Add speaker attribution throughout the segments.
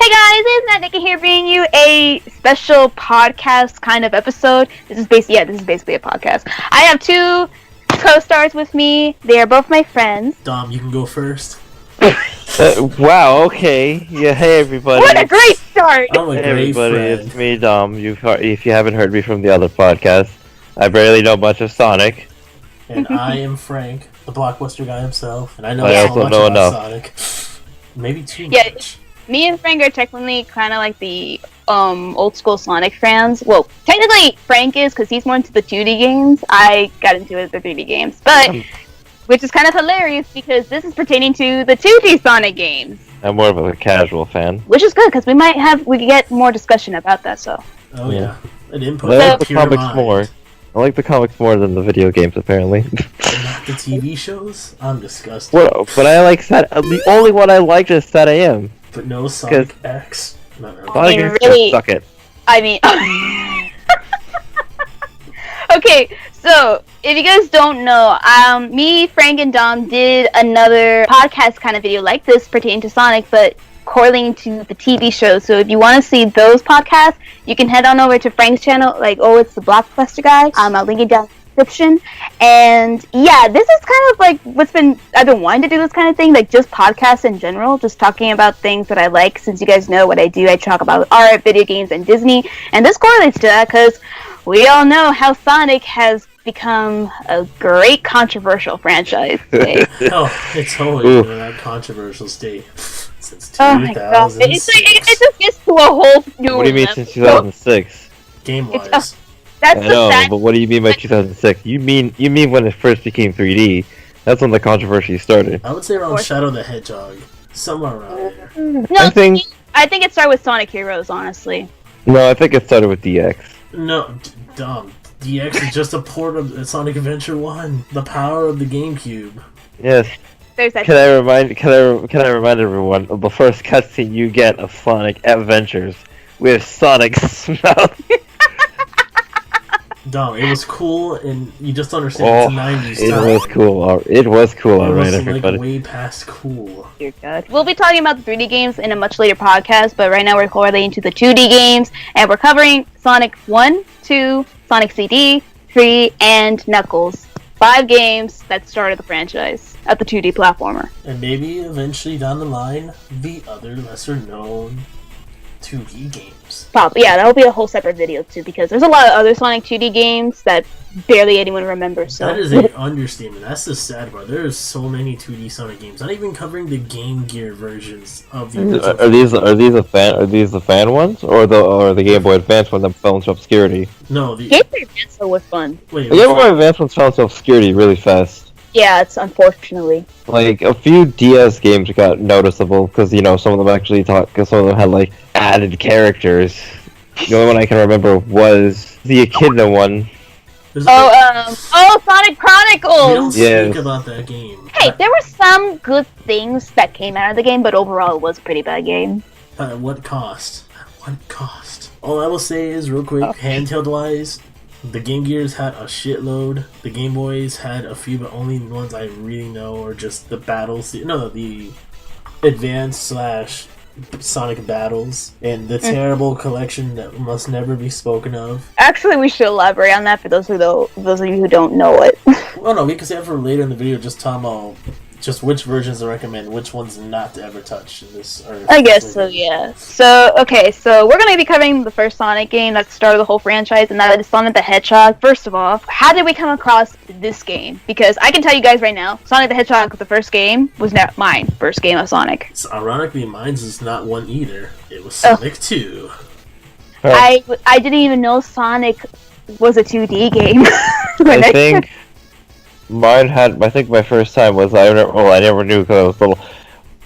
Speaker 1: Hey guys, it's Matt Nikki here bringing you a special podcast kind of episode. This is basically a podcast. I have two co-stars with me. They are both my friends.
Speaker 2: Dom, you can go first.
Speaker 3: Wow, okay. Yeah, hey everybody.
Speaker 1: What a great start!
Speaker 2: I'm a
Speaker 3: Hey
Speaker 2: great
Speaker 3: everybody,
Speaker 2: friend.
Speaker 3: it's me, Dom. If you haven't heard me from the other podcast, I barely know much of Sonic.
Speaker 2: And I am Frank, the Blockbuster guy himself, and I know
Speaker 3: I
Speaker 2: so
Speaker 3: also
Speaker 2: much
Speaker 3: know
Speaker 2: about
Speaker 3: enough.
Speaker 2: Sonic. Maybe too
Speaker 1: Yeah.
Speaker 2: much.
Speaker 1: Me and Frank are technically kind of like the old school Sonic fans. Well, technically Frank is because he's more into the 2D games. I got into it the 3D games, but which is kind of hilarious because this is pertaining to the 2D Sonic games,
Speaker 3: I'm more of a casual fan.
Speaker 1: which is good because we could get more discussion about that. So
Speaker 2: Oh
Speaker 3: Yeah.
Speaker 2: yeah. An input.
Speaker 3: But I like
Speaker 2: from
Speaker 3: the
Speaker 2: pure
Speaker 3: comics
Speaker 2: mind.
Speaker 3: more. I like the comics more than the video games, apparently.
Speaker 2: Not the TV shows? I'm disgusted.
Speaker 3: Well, but I like the only one I liked is Set AM.
Speaker 2: But no Sonic X. Not really.
Speaker 3: Sonic
Speaker 1: mean,
Speaker 3: X
Speaker 1: really-
Speaker 3: just suck it.
Speaker 1: I mean, okay, so if you guys don't know, me, Frank, and Dom did another podcast kind of video like this pertaining to Sonic, but correlating to the TV show. So if you want to see those podcasts, you can head on over to Frank's channel, it's the Blockbuster Guy. I'll link it down in the description. And yeah, this is kind of like I've been wanting to do this kind of thing, like just podcasts in general, just talking about things that I like. Since you guys know what I do, I talk about art, video games, and Disney, and this correlates to that because we all know how Sonic has become a great controversial franchise today.
Speaker 2: Oh, it's always
Speaker 3: Oof.
Speaker 2: been a controversial state since 2006.
Speaker 1: Oh my god, it's like it just gets to a whole new
Speaker 3: What do you mean
Speaker 1: level.
Speaker 3: since 2006?
Speaker 2: Game-wise.
Speaker 1: That's
Speaker 3: I
Speaker 1: the
Speaker 3: know,
Speaker 1: fact.
Speaker 3: but what do you mean by 2006? You mean when it first became 3D? That's when the controversy started.
Speaker 2: I would say around
Speaker 1: Or-
Speaker 2: Shadow the Hedgehog. Somewhere around there.
Speaker 1: No,
Speaker 3: I think
Speaker 1: it started with Sonic Heroes, honestly.
Speaker 3: no, I think it started with DX.
Speaker 2: No, Dom. DX is just a port of Sonic Adventure 1. The power of the GameCube.
Speaker 3: Yes.
Speaker 1: There's that.
Speaker 3: Can I remind everyone of the first cutscene you get of Sonic Adventures with Sonic's mouth?
Speaker 2: Dom, it was cool, and you just understand it's a 90s
Speaker 3: it
Speaker 2: time.
Speaker 3: was cool. It was cool,
Speaker 2: It
Speaker 3: alright,
Speaker 2: was
Speaker 3: everybody.
Speaker 2: way past cool.
Speaker 1: Dear God. We'll be talking about the 3D games in a much later podcast, but right now we're correlating to the 2D games, and we're covering Sonic 1, 2, Sonic CD, 3, and Knuckles. 5 games that started the franchise at the 2D platformer.
Speaker 2: And maybe eventually down the line, the other lesser known 2D games.
Speaker 1: Probably, yeah, that'll be a whole separate video too, because there's a lot of other Sonic 2D games that barely anyone remembers. So
Speaker 2: That is an understatement. That's the sad part. There are so many 2D Sonic games. Not even covering the Game Gear versions of the original.
Speaker 3: Are these the fan ones or the Game Boy Advance one that fell into obscurity?
Speaker 2: No, the
Speaker 1: Game Boy Advance was fun.
Speaker 2: wait.
Speaker 3: The Game Boy Advance ones fell into obscurity really fast.
Speaker 1: Yeah, it's unfortunately.
Speaker 3: Like a few DS games got noticeable because some of them actually because some of them had like added characters. The only one I can remember was the Echidna one.
Speaker 2: There's
Speaker 1: Sonic
Speaker 2: we
Speaker 1: Chronicles!
Speaker 2: don't
Speaker 3: Yeah.
Speaker 2: speak about that game.
Speaker 1: Hey, there were some good things that came out of the game, but overall it was a pretty bad game.
Speaker 2: At what cost? At what cost? All I will say is, real quick, handheld-wise, the Game Gears had a shitload. The Game Boys had a few, but only the ones I really know are just the battles. The Advanced / Sonic Battles, and the terrible collection that must never be spoken of.
Speaker 1: Actually, we should elaborate on that for those of you who don't know it.
Speaker 2: Well, no, we can save it for later in the video, just talking about just which versions to recommend, which ones not to ever touch in this.
Speaker 1: I guess so, yeah. So, okay, so we're going to be covering the first Sonic game that started the whole franchise, and that is Sonic the Hedgehog. First of all, how did we come across this game? Because I can tell you guys right now, Sonic the Hedgehog, the first game, was not mine first game of Sonic.
Speaker 2: So, ironically, mine's is not one either. It was Sonic 2.
Speaker 1: I didn't even know Sonic was a 2D game.
Speaker 3: I think my first time was I never knew because I was little.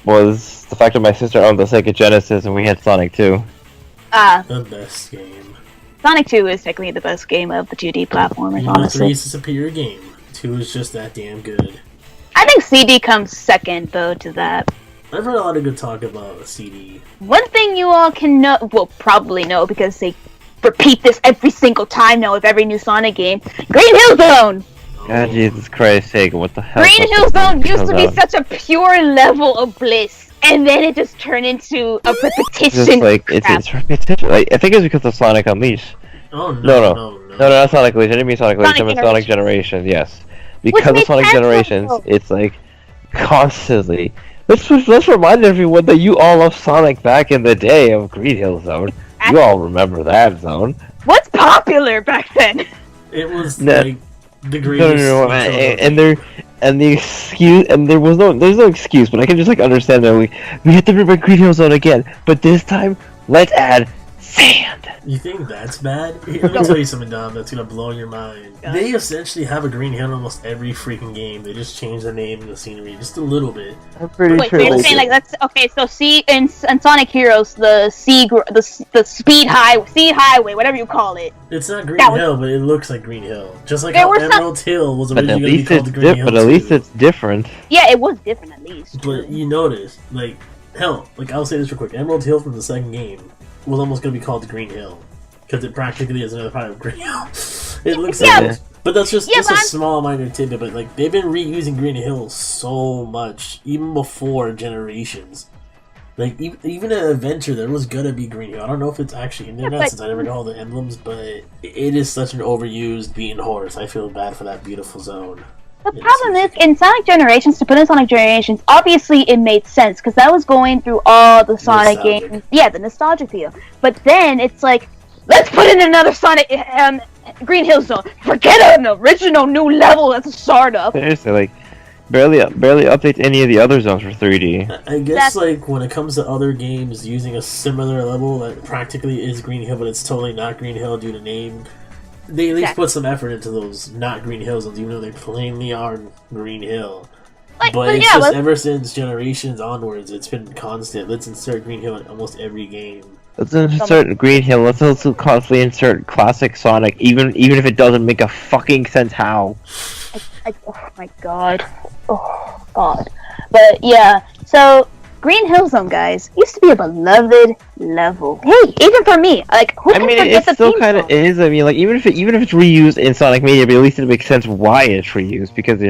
Speaker 3: Was the fact that my sister owned the Sega Genesis and we had Sonic 2.
Speaker 2: The best game.
Speaker 1: Sonic 2 is technically the best game of the 2D platformers,
Speaker 2: Even though 3
Speaker 1: honestly.
Speaker 2: is a superior game, 2 is just that damn good.
Speaker 1: I think CD comes second, though, to that.
Speaker 2: I've heard a lot of good talk about CD.
Speaker 1: One thing you all can know, well, probably know, because they repeat this every single time now with every new Sonic game, Green Hill Zone!
Speaker 3: God, Jesus Christ, Sega, what the hell?
Speaker 1: Green Hill Zone used to be such a pure level of bliss. and then it just turned into a repetition.
Speaker 3: Just like it's repetition. Like, I think it's because of Sonic Unleashed.
Speaker 2: Oh
Speaker 3: No, not Sonic Unleashed. I didn't mean Sonic Unleashed. I meant Sonic Generations. Yes, because of Sonic Generations, it's like constantly. Let's remind everyone that you all loved Sonic back in the day of Green Hill Zone. You all remember that zone.
Speaker 1: What's popular back then?
Speaker 2: It was like the greatest.
Speaker 3: No, there's no excuse, but I can just like understand that we have to bring Green Hill Zone again, but this time let's add sand.
Speaker 2: You think that's bad? Here, let me tell you something, Dom, that's gonna blow your mind. They essentially have a Green Hill in almost every freaking game. They just change the name and the scenery just a little bit.
Speaker 3: I'm pretty sure.
Speaker 1: Wait, you're saying like that's okay? So in Sonic Heroes, the speed highway, whatever you call it.
Speaker 2: It's not Green Hill, but it looks like Green Hill. Just like how Emerald Hill was originally going to be called the Green Hill.
Speaker 3: But at least it's different.
Speaker 1: Yeah, it was different at least.
Speaker 2: But you notice, like, hell, like I'll say this real quick. Emerald Hill from the second game was almost going to be called the Green Hill. Because it practically is another part of Green Hill. It looks like it. But that's just a small minor tidbit. But like they've been reusing Green Hill so much, even before Generations. Like even in Adventure, there was gonna be Green Hill. I don't know if it's actually in there since I never got all the emblems, but it is such an overused beaten horse. I feel bad for that beautiful zone.
Speaker 1: The problem is, in Sonic Generations, to put in Sonic Generations, obviously it made sense, because that was going through all the Sonic games. Yeah, the nostalgic feel. But then, it's like, let's put in another Sonic Green Hill Zone. Forget an original new level that's a startup.
Speaker 3: Seriously, like, barely updates any of the other zones for 3D.
Speaker 2: I guess, like, when it comes to other games using a similar level that practically is Green Hill, but it's totally not Green Hill due to name, they at least put some effort into those not Green Hill zones, even though they plainly are Green Hill. But it's just ever since Generations onwards, it's been constant. Let's insert Green Hill in almost every game.
Speaker 3: Let's insert Green Hill. Let's also constantly insert classic Sonic, even if it doesn't make a fucking sense how.
Speaker 1: Oh my god. Oh god. But yeah, so Green Hill Zone, guys, used to be a beloved level. Hey, even for me, like who can forget the
Speaker 3: it still kind of is. I mean, like even if it's reused in Sonic Mania, but at least it makes sense why it's reused because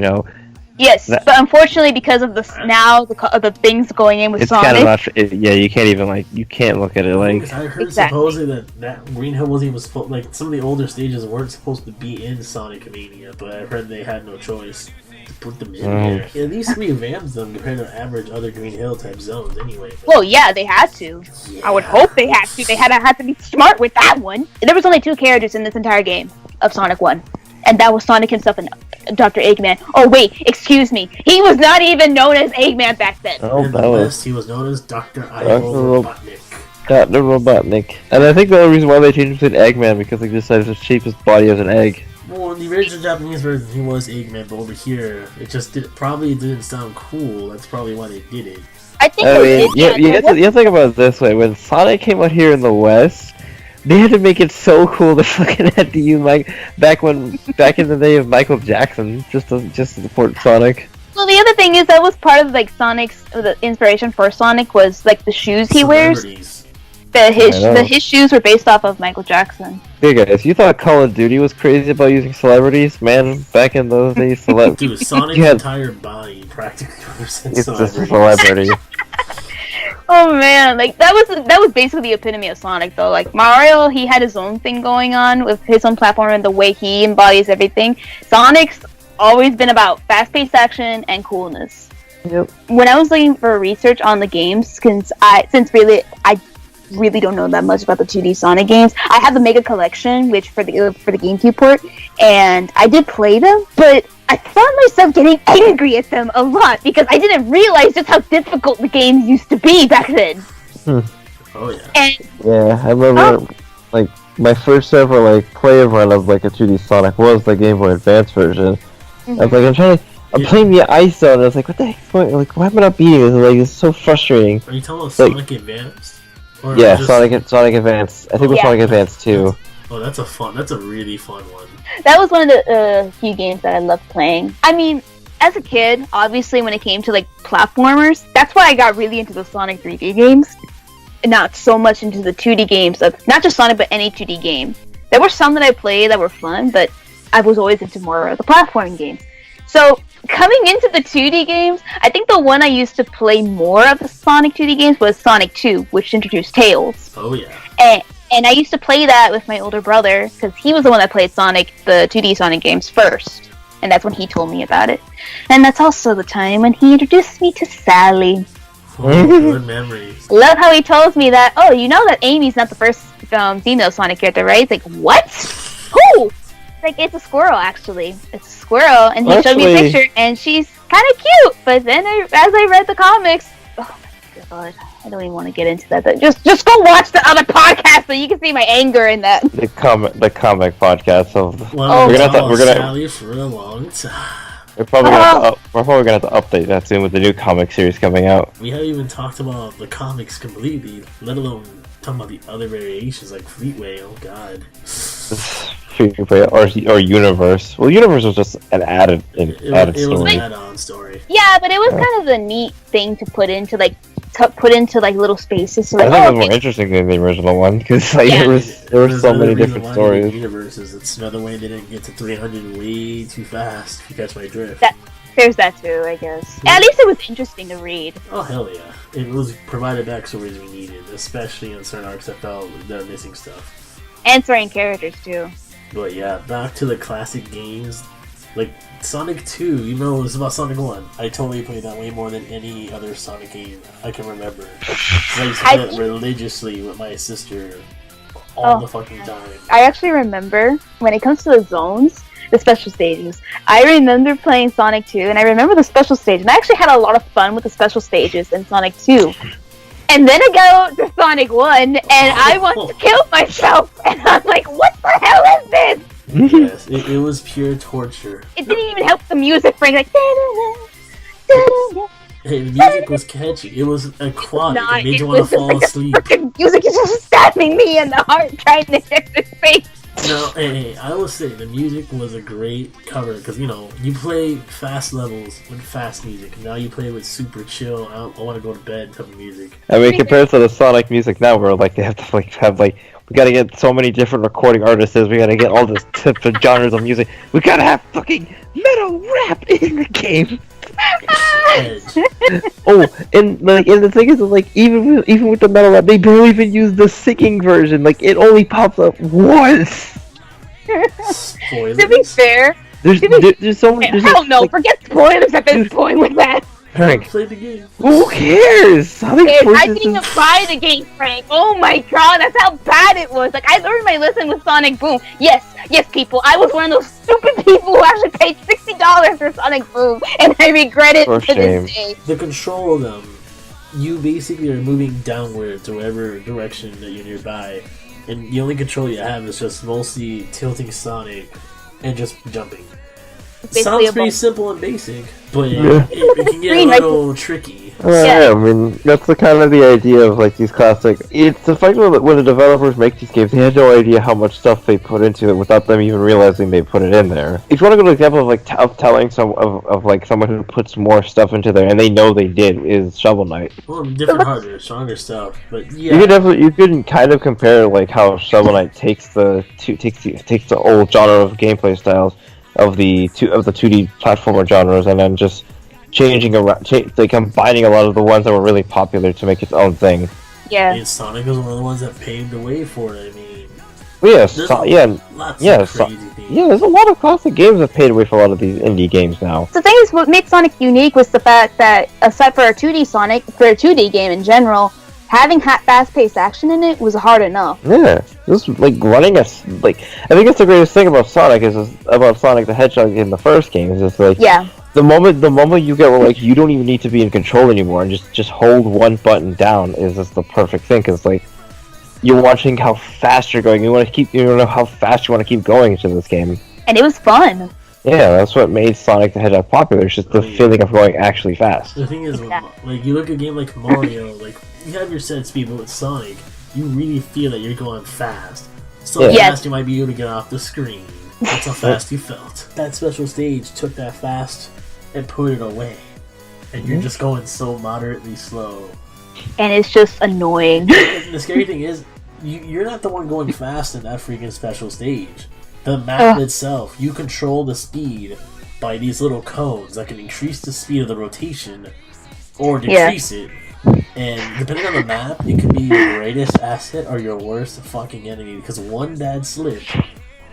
Speaker 1: Yes, but unfortunately, because of the things going in with Sonic,
Speaker 3: kind of not, you can't even you can't look at it like.
Speaker 2: I heard supposedly that Green Hill wasn't even supposed. Like some of the older stages weren't supposed to be in Sonic Mania, but I heard they had no choice to put them in there. At least revamped them compared to average other Green Hill type zones, anyway. But...
Speaker 1: Well, yeah, they had to. Yeah. I would hope they had to. They had to be smart with that one. There was only 2 characters in this entire game of Sonic 1. And that was Sonic himself and Dr. Eggman. Oh wait, excuse me. He was not even known as Eggman back then.
Speaker 2: Oh, he was known as Dr. Robotnik.
Speaker 3: Dr. Robotnik. And I think the only reason why they changed him to Eggman because they decided to shape his body as an egg.
Speaker 2: Well, in the original Japanese version, he was Eggman, but over here, it just probably didn't sound cool. That's probably why they did it.
Speaker 1: I think
Speaker 3: you have to think about it this way. When Sonic came out here in the West, they had to make it so cool they fucking had to use back in the day of Michael Jackson just to support Sonic.
Speaker 1: Well, the other thing is that was part of Sonic's the inspiration for Sonic was the shoes he wears. His shoes were based off of Michael Jackson.
Speaker 3: Hey guys, you thought Call of Duty was crazy about using celebrities? Man, back in those days,
Speaker 2: Dude, Sonic's entire body practically represents
Speaker 3: celebrities. It's a celebrity.
Speaker 1: Oh man, that was basically the epitome of Sonic though. Like Mario, he had his own thing going on with his own platform and the way he embodies everything. Sonic's always been about fast-paced action and coolness.
Speaker 3: Yep.
Speaker 1: When I was looking for research on the games, since I really don't know that much about the 2D Sonic games. I have the Mega Collection, which for the GameCube port, and I did play them, but I found myself getting angry at them a lot because I didn't realize just how difficult the games used to be back then.
Speaker 2: Oh yeah.
Speaker 3: I remember my first ever play run of a 2D Sonic was the Game Boy Advance version. Mm-hmm. I was I'm playing the Ice Zone, and I was like, what the heck? Why am I not beating this? It's so frustrating.
Speaker 2: Are you talking about Sonic Advance?
Speaker 3: Or Sonic Advance. I think it was Sonic Advance 2.
Speaker 2: That's a really fun one.
Speaker 1: That was one of the few games that I loved playing. I mean, as a kid, obviously when it came to platformers, that's why I got really into the Sonic 3D games. And not so much into the 2D games of not just Sonic but any 2D game. There were some that I played that were fun, but I was always into more of the platforming games. So coming into the 2D games, I think the one I used to play more of the Sonic 2D games was Sonic 2, which introduced Tails.
Speaker 2: Oh yeah.
Speaker 1: And I used to play that with my older brother, because he was the one that played Sonic, the 2D Sonic games first. And that's when he told me about it. And that's also the time when he introduced me to Sally.
Speaker 2: Oh, good memories.
Speaker 1: Love how he tells me that, oh, you know that Amy's not the first female Sonic character, right? It's like, what? Who? Like, it's a squirrel, actually. It's a squirrel, and he showed me a picture, and she's kind of cute. But then, as I read the comics, oh my god, I don't even want to get into that. But just go watch the other podcast so you can see my anger in that.
Speaker 3: The comic podcast of.
Speaker 2: Well, we're gonna Sally for a long time.
Speaker 3: We're probably gonna have to update that soon with the new comic series coming out.
Speaker 2: We haven't even talked about the comics completely, let alone talking about the other variations like Fleetway. Oh god.
Speaker 3: Or Universe. Well, Universe was just an added story.
Speaker 2: It was an add-on story.
Speaker 1: Yeah, but it was kind of a neat thing to put into like little spaces. So, like,
Speaker 3: I think it was more interesting than the original one because there were so many different stories.
Speaker 2: Universes. It's another way they didn't get to 300 way too fast. If you catch my drift.
Speaker 1: There's that too, I guess. At least it was interesting to read.
Speaker 2: Oh hell yeah! It was provided backstories we needed, especially in certain arcs that felt they're missing stuff.
Speaker 1: And certain characters too.
Speaker 2: But yeah, back to the classic games, like Sonic 2, even though it was about Sonic 1, I totally played that way more than any other Sonic game I can remember. I used to play it religiously with my sister all the fucking time.
Speaker 1: I actually remember, when it comes to the zones, the special stages, I remember playing Sonic 2, and I remember the special stage, and I actually had a lot of fun with the special stages in Sonic 2. And then I go to Sonic 1, and I want to kill myself, and I'm like, what the hell is this?
Speaker 2: Yes, it was pure torture.
Speaker 1: It didn't even help the music, Frank, like,
Speaker 2: hey, the music was catchy. It was aquatic. It made you want to fall asleep.
Speaker 1: The music is just stabbing me in the heart, trying to hit his face.
Speaker 2: No, hey, I will say the music was a great cover because you play fast levels with fast music. Now you play with super chill. I want to go to bed type of music.
Speaker 3: I mean, compared to the Sonic music now, where they have to have we gotta get so many different recording artists. We gotta get all this types of genres of music. We gotta have fucking metal rap in the game. and the thing is, even with the metal rap, they don't even use the singing version. It only pops up once.
Speaker 2: Spoilers.
Speaker 1: To be fair,
Speaker 3: there's so many.
Speaker 1: Hell no, forget spoilers at this point with that.
Speaker 3: Frank,
Speaker 2: play the game.
Speaker 3: Who cares?
Speaker 1: I didn't even buy the game, Frank. Oh my god, that's how bad it was. I learned my lesson with Sonic Boom. Yes, people. I was one of those stupid people who actually paid $60 for Sonic Boom, and I regret it to this day.
Speaker 2: The control of them, you basically are moving downward to whatever direction that you're nearby, and the only control you have is just mostly tilting Sonic and just jumping. Sounds pretty simple and basic, but it can get a little tricky.
Speaker 3: I mean, that's the kind of the idea of these classic. It's the fact that when the developers make these games, they had no idea how much stuff they put into it without them even realizing they put it in there. If you want to go to an example of telling someone who puts more stuff into there, and they know they did, is Shovel Knight.
Speaker 2: Well, different hardware, stronger stuff, but yeah.
Speaker 3: You could kind of compare how Shovel Knight takes the old genre of gameplay styles of the 2D platformer genres, and then just changing around, combining a lot of the ones that were really popular to make its own thing.
Speaker 1: Yeah.
Speaker 2: And Sonic was one of the ones that paved the way for it. I mean,
Speaker 3: there's a lot of classic games that paved the way for a lot of these indie games now.
Speaker 1: The thing is, what made Sonic unique was the fact that, aside for a 2D Sonic, for a 2D game in general, having fast-paced action in it was hard enough.
Speaker 3: Yeah, just running I think that's the greatest thing about Sonic about Sonic the Hedgehog in the first game is just the moment you get where you don't even need to be in control anymore and just hold one button down is just the perfect thing because you're watching how fast you're going. You know how fast you want to keep going into this game.
Speaker 1: And it was fun.
Speaker 3: Yeah, that's what made Sonic the Hedgehog popular. It's just the feeling of going actually fast.
Speaker 2: The thing is, you look at a game like Mario, you have your set speed, but with Sonic, you really feel that you're going fast. So fast you might be able to get off the screen. That's how fast you felt. That special stage took that fast and put it away. And you're just going so moderately slow.
Speaker 1: And it's just annoying.
Speaker 2: And the scary thing is, you're not the one going fast in that freaking special stage. The map itself, you control the speed, by these little cones that can increase the speed of the rotation or decrease it. And depending on the map, it can be your greatest asset or your worst fucking enemy, because one bad slip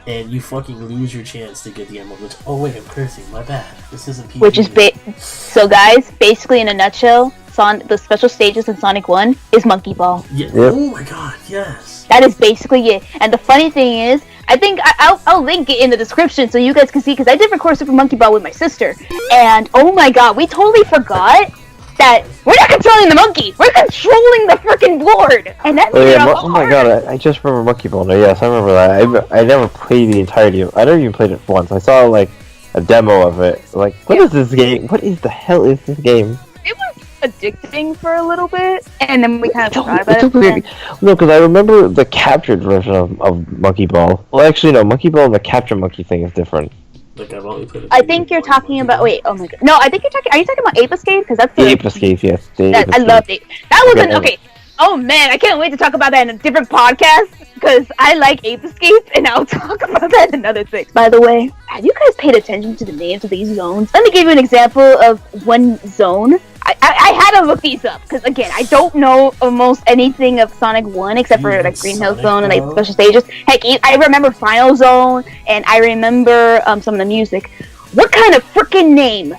Speaker 2: and you fucking lose your chance to get the emerald. Which, oh wait, I'm cursing. My bad. This isn't PvP.
Speaker 1: Which is so, guys. Basically, in a nutshell, the special stages in Sonic 1 is Monkey Ball.
Speaker 2: Yeah. Yep. Oh my god. Yes.
Speaker 1: That is basically it. And the funny thing is, I think I'll link it in the description so you guys can see, because I did record Super Monkey Ball with my sister, and oh my god, we totally forgot that we're not controlling the monkey, we're controlling the freaking board, and that's
Speaker 3: oh my god, I just remember Monkey Ball. No, yes, I remember that. I never played the entirety of it. I never even played it once. I saw like a demo of it. Like, what is this game? What is the hell is this game?
Speaker 1: It was addicting for a little bit, and then we kind of forgot about it.
Speaker 3: Weird. No, because I remember the captured version of Monkey Ball. Well, actually, no, Monkey Ball and the capture monkey thing is different.
Speaker 2: Like, I've only played
Speaker 1: I think you're talking about. Wait, oh my god. No, I think you're talking. Are you talking about Ape Escape? Because that's
Speaker 3: the Ape Escape, yes.
Speaker 1: I loved it. That wasn't okay. Oh man, I can't wait to talk about that in a different podcast, because I like Ape Escape, and I'll talk about that in another thing. By the way, have you guys paid attention to the names of these zones? Let me give you an example of one zone. I had to look these up, because again, I don't know almost anything of Sonic 1 except for like Green Hill Zone and like special stages. Heck, I remember Final Zone, and I remember some of the music. What kind of freaking name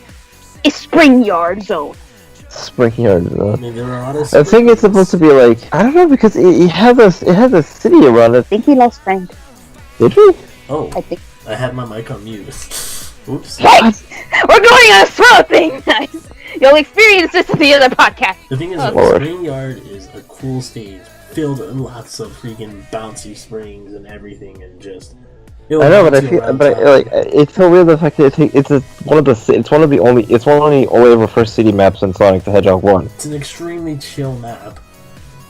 Speaker 1: is Spring Yard Zone?
Speaker 3: Spring Yard Zone.
Speaker 2: I mean, there are other
Speaker 3: I think it's supposed to be like, I don't know, because it has a city around it.
Speaker 1: I think he lost Frank.
Speaker 3: Did we?
Speaker 2: Oh,
Speaker 1: I think
Speaker 2: I had my mic on mute. Oops.
Speaker 1: Guys, we're going on a slow thing, guys. You'll experience this in the other podcast.
Speaker 2: The thing is, Spring Yard is a cool stage filled with lots of freaking bouncy springs and everything, and just.
Speaker 3: I know, but it's so weird the fact that it's one of the only first city maps in Sonic the Hedgehog 1.
Speaker 2: It's an extremely chill map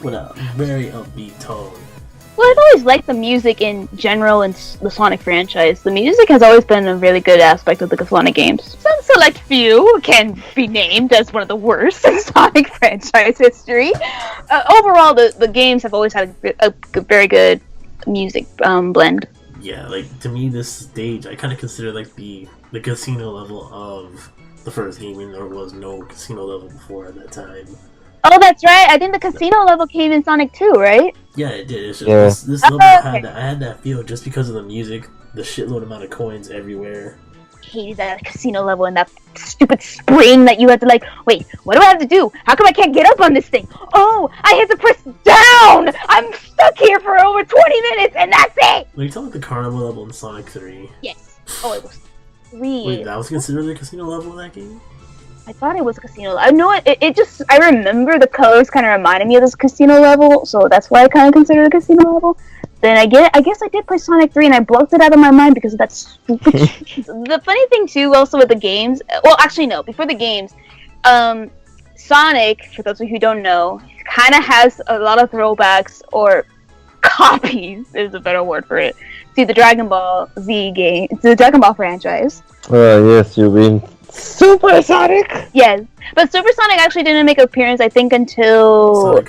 Speaker 2: with a very upbeat tone.
Speaker 1: Well, I've always liked the music in general in the Sonic franchise. The music has always been a really good aspect of the Sonic games. Some select few can be named as one of the worst in Sonic franchise history. Overall, the games have always had a very good music blend.
Speaker 2: Yeah, like, to me, this stage, I kind of consider, like, the casino level of the first game, when there was no casino level before at that time.
Speaker 1: Oh, that's right. I think the casino level came in Sonic 2, right?
Speaker 2: Yeah, it did. It's just, this level, I had that feel just because of the music, the shitload amount of coins everywhere.
Speaker 1: Hated that casino level and that stupid spring that you had to like, wait, what do I have to do? How come I can't get up on this thing? Oh, I have to press down! I'm stuck here for over 20 minutes and that's it!
Speaker 2: Are you talking about the carnival level in Sonic 3?
Speaker 1: Yes. Oh, it was 3.
Speaker 2: Wait, that was considered the casino level in that game?
Speaker 1: I thought it was a casino level. I know it just, I remember the colors kind of reminded me of this casino level, so that's why I kind of consider it a casino level. Then I guess I did play Sonic 3 and I blocked it out of my mind because of that stupid The funny thing too also with the games, well actually no, before the games, Sonic, for those of you who don't know, kind of has a lot of throwbacks or copies, is a better word for it, to the Dragon Ball Z game, to the Dragon Ball franchise.
Speaker 3: Yes, you mean Super Sonic?
Speaker 1: Yes, but Super Sonic actually didn't make an appearance, I think, until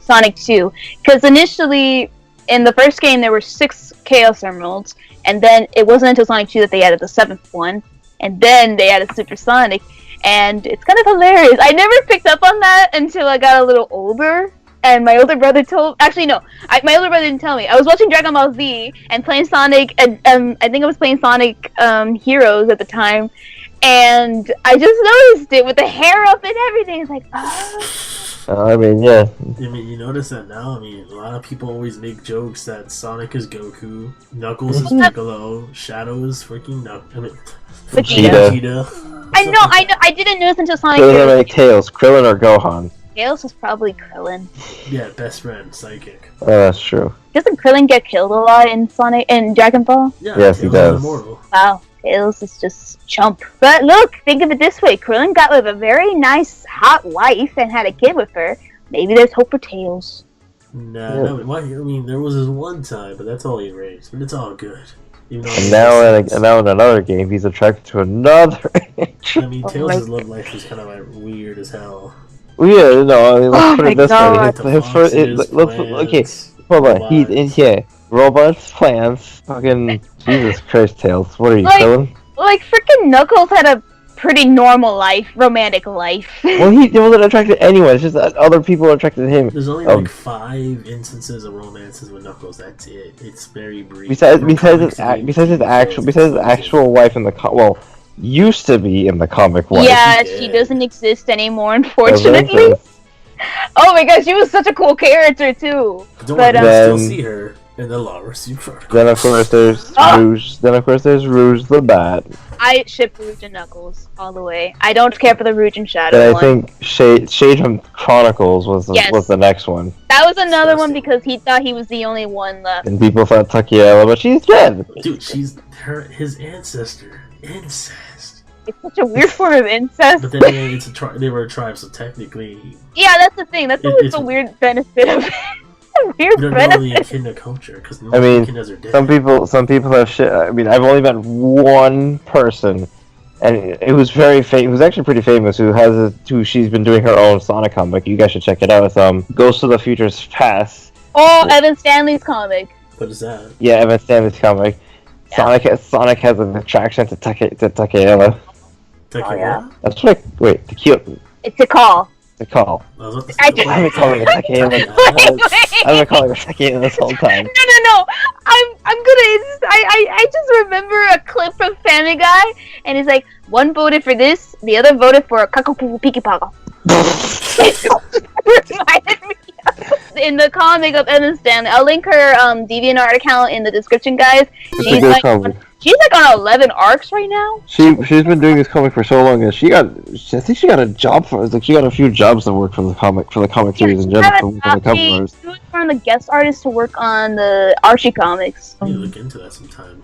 Speaker 1: Sonic 2. Because initially, in the first game, there were 6 Chaos Emeralds, and then it wasn't until Sonic 2 that they added the 7th one, and then they added Super Sonic, and it's kind of hilarious. I never picked up on that until I got a little older, and my older brother told... Actually, no, my older brother didn't tell me. I was watching Dragon Ball Z and playing Sonic, and I think I was playing Sonic Heroes at the time, and I just noticed it with the hair up and everything. It's like,
Speaker 3: I mean, yeah.
Speaker 2: I mean, you notice that now. I mean, a lot of people always make jokes that Sonic is Goku, Knuckles is Piccolo, Shadow is freaking Vegeta.
Speaker 1: I know. I didn't notice until Sonic.
Speaker 3: Those are like Tails, Krillin or Gohan.
Speaker 1: Tails is probably Krillin.
Speaker 2: Yeah, best friend, psychic.
Speaker 3: Oh, that's true.
Speaker 1: Doesn't Krillin get killed a lot in Sonic and Dragon Ball?
Speaker 2: Yeah,
Speaker 3: yes, he does.
Speaker 1: Wow. Tails is just chump. But look, think of it this way. Krillin got with a very nice, hot wife and had a kid with her. Maybe there's hope for Tails.
Speaker 2: Nah, I mean, there was this one time, but that's all he raised. But it's all good.
Speaker 3: And now in another game, he's attracted to another.
Speaker 2: I mean, Tails' love life is kind of like weird as hell.
Speaker 3: Yeah, no, I mean, let's put it this way. Okay, hold on. He's in here. Robots, plants, fucking Jesus Christ, Tails. What are you, killing?
Speaker 1: Like, freaking Knuckles had a pretty normal life, romantic life.
Speaker 3: Well, he wasn't attracted to anyone. It's just that other people are attracted to him.
Speaker 2: There's only like 5 instances of romances with Knuckles. That's it. It's very brief.
Speaker 3: Besides his actual wife in the used to be in the comic wife.
Speaker 1: Yeah, she doesn't exist anymore, unfortunately. Oh my gosh, she was such a cool character too.
Speaker 2: Don't worry, I still see her in the Lawler Suit Protocol.
Speaker 3: Then of course there's Rouge. Then of course there's Rouge the Bat.
Speaker 1: I ship Rouge and Knuckles all the way. I don't care for the Rouge and Shadow
Speaker 3: But I
Speaker 1: one.
Speaker 3: think Shade from Chronicles was the next one.
Speaker 1: That was another one because he thought he was the only one left.
Speaker 3: And people thought Takiela, but she's dead.
Speaker 2: Dude, she's his ancestor. Incest.
Speaker 1: It's such a weird form of incest.
Speaker 2: But then again, they were a tribe, so technically.
Speaker 1: Yeah, that's the thing. That's always the weird benefit of it. Weird
Speaker 2: we don't
Speaker 1: benefit.
Speaker 2: know the echidna culture because echidnas are dead.
Speaker 3: Some people have shit. I mean, I've only met one person, and it was very famous. It was actually pretty famous. She's been doing her own Sonic comic. You guys should check it out. It's Ghost of the Future's Past.
Speaker 1: Oh, Evan Stanley's comic.
Speaker 2: What is that?
Speaker 3: Yeah, Evan Stanley's comic. Yeah. Sonic has an attraction to Takiela.
Speaker 1: Yeah.
Speaker 3: That's what.
Speaker 1: It's a call.
Speaker 3: The call.
Speaker 2: I've
Speaker 3: been calling her Takiela. I've been calling her Takiela this whole time.
Speaker 1: No. I just remember a clip from Family Guy, and it's like, one voted for this, the other voted for Kakapu Piki Paka. Reminded me in the comic of Evan Stanley. I'll link her DeviantArt account in the description, guys. She's like on 11 arcs right now.
Speaker 3: She's been doing this comic for so long, and I think she got a job she got a few jobs to work for the comic series in general.
Speaker 1: She was one of the guest artists to work on the Archie comics.
Speaker 2: You look into that sometime.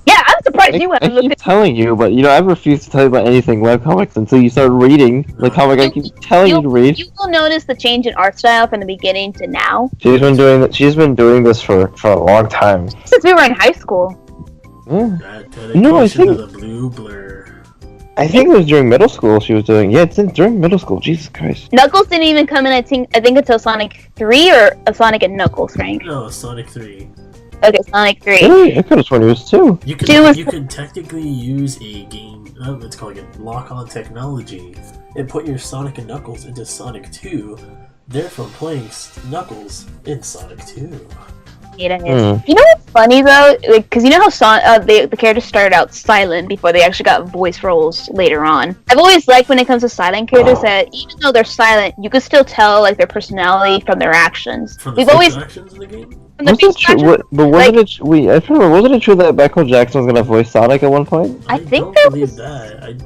Speaker 1: Yeah, I'm surprised you haven't
Speaker 3: looked
Speaker 1: into it.
Speaker 3: I keep telling you, but I refuse to tell you about anything webcomics until you start reading the comic I keep telling you to read.
Speaker 1: You will notice the change in art style from the beginning to now.
Speaker 3: She's been doing this for a long time.
Speaker 1: Since we were in high school.
Speaker 3: Yeah.
Speaker 2: No, I think the blue blur.
Speaker 3: I think it was during middle school she was doing. Yeah, it's during middle school. Jesus Christ.
Speaker 1: Knuckles didn't even come in. I think until Sonic 3 or a Sonic and Knuckles, Frank.
Speaker 2: No, Sonic 3.
Speaker 1: Okay, Sonic 3.
Speaker 3: Really? I could have sworn it was 2.
Speaker 2: You could technically use a game. It's called a lock-on technology, and put your Sonic and Knuckles into Sonic 2. Therefore, playing Knuckles in Sonic 2.
Speaker 1: You know what's funny though? Because you know how the characters started out silent before they actually got voice roles later on. I've always liked when it comes to silent characters that even though they're silent, you can still tell like their personality from their actions.
Speaker 2: From the actions in the game.
Speaker 3: Wasn't it true that Michael Jackson was gonna voice Sonic at one point?
Speaker 1: I think
Speaker 2: don't believe that.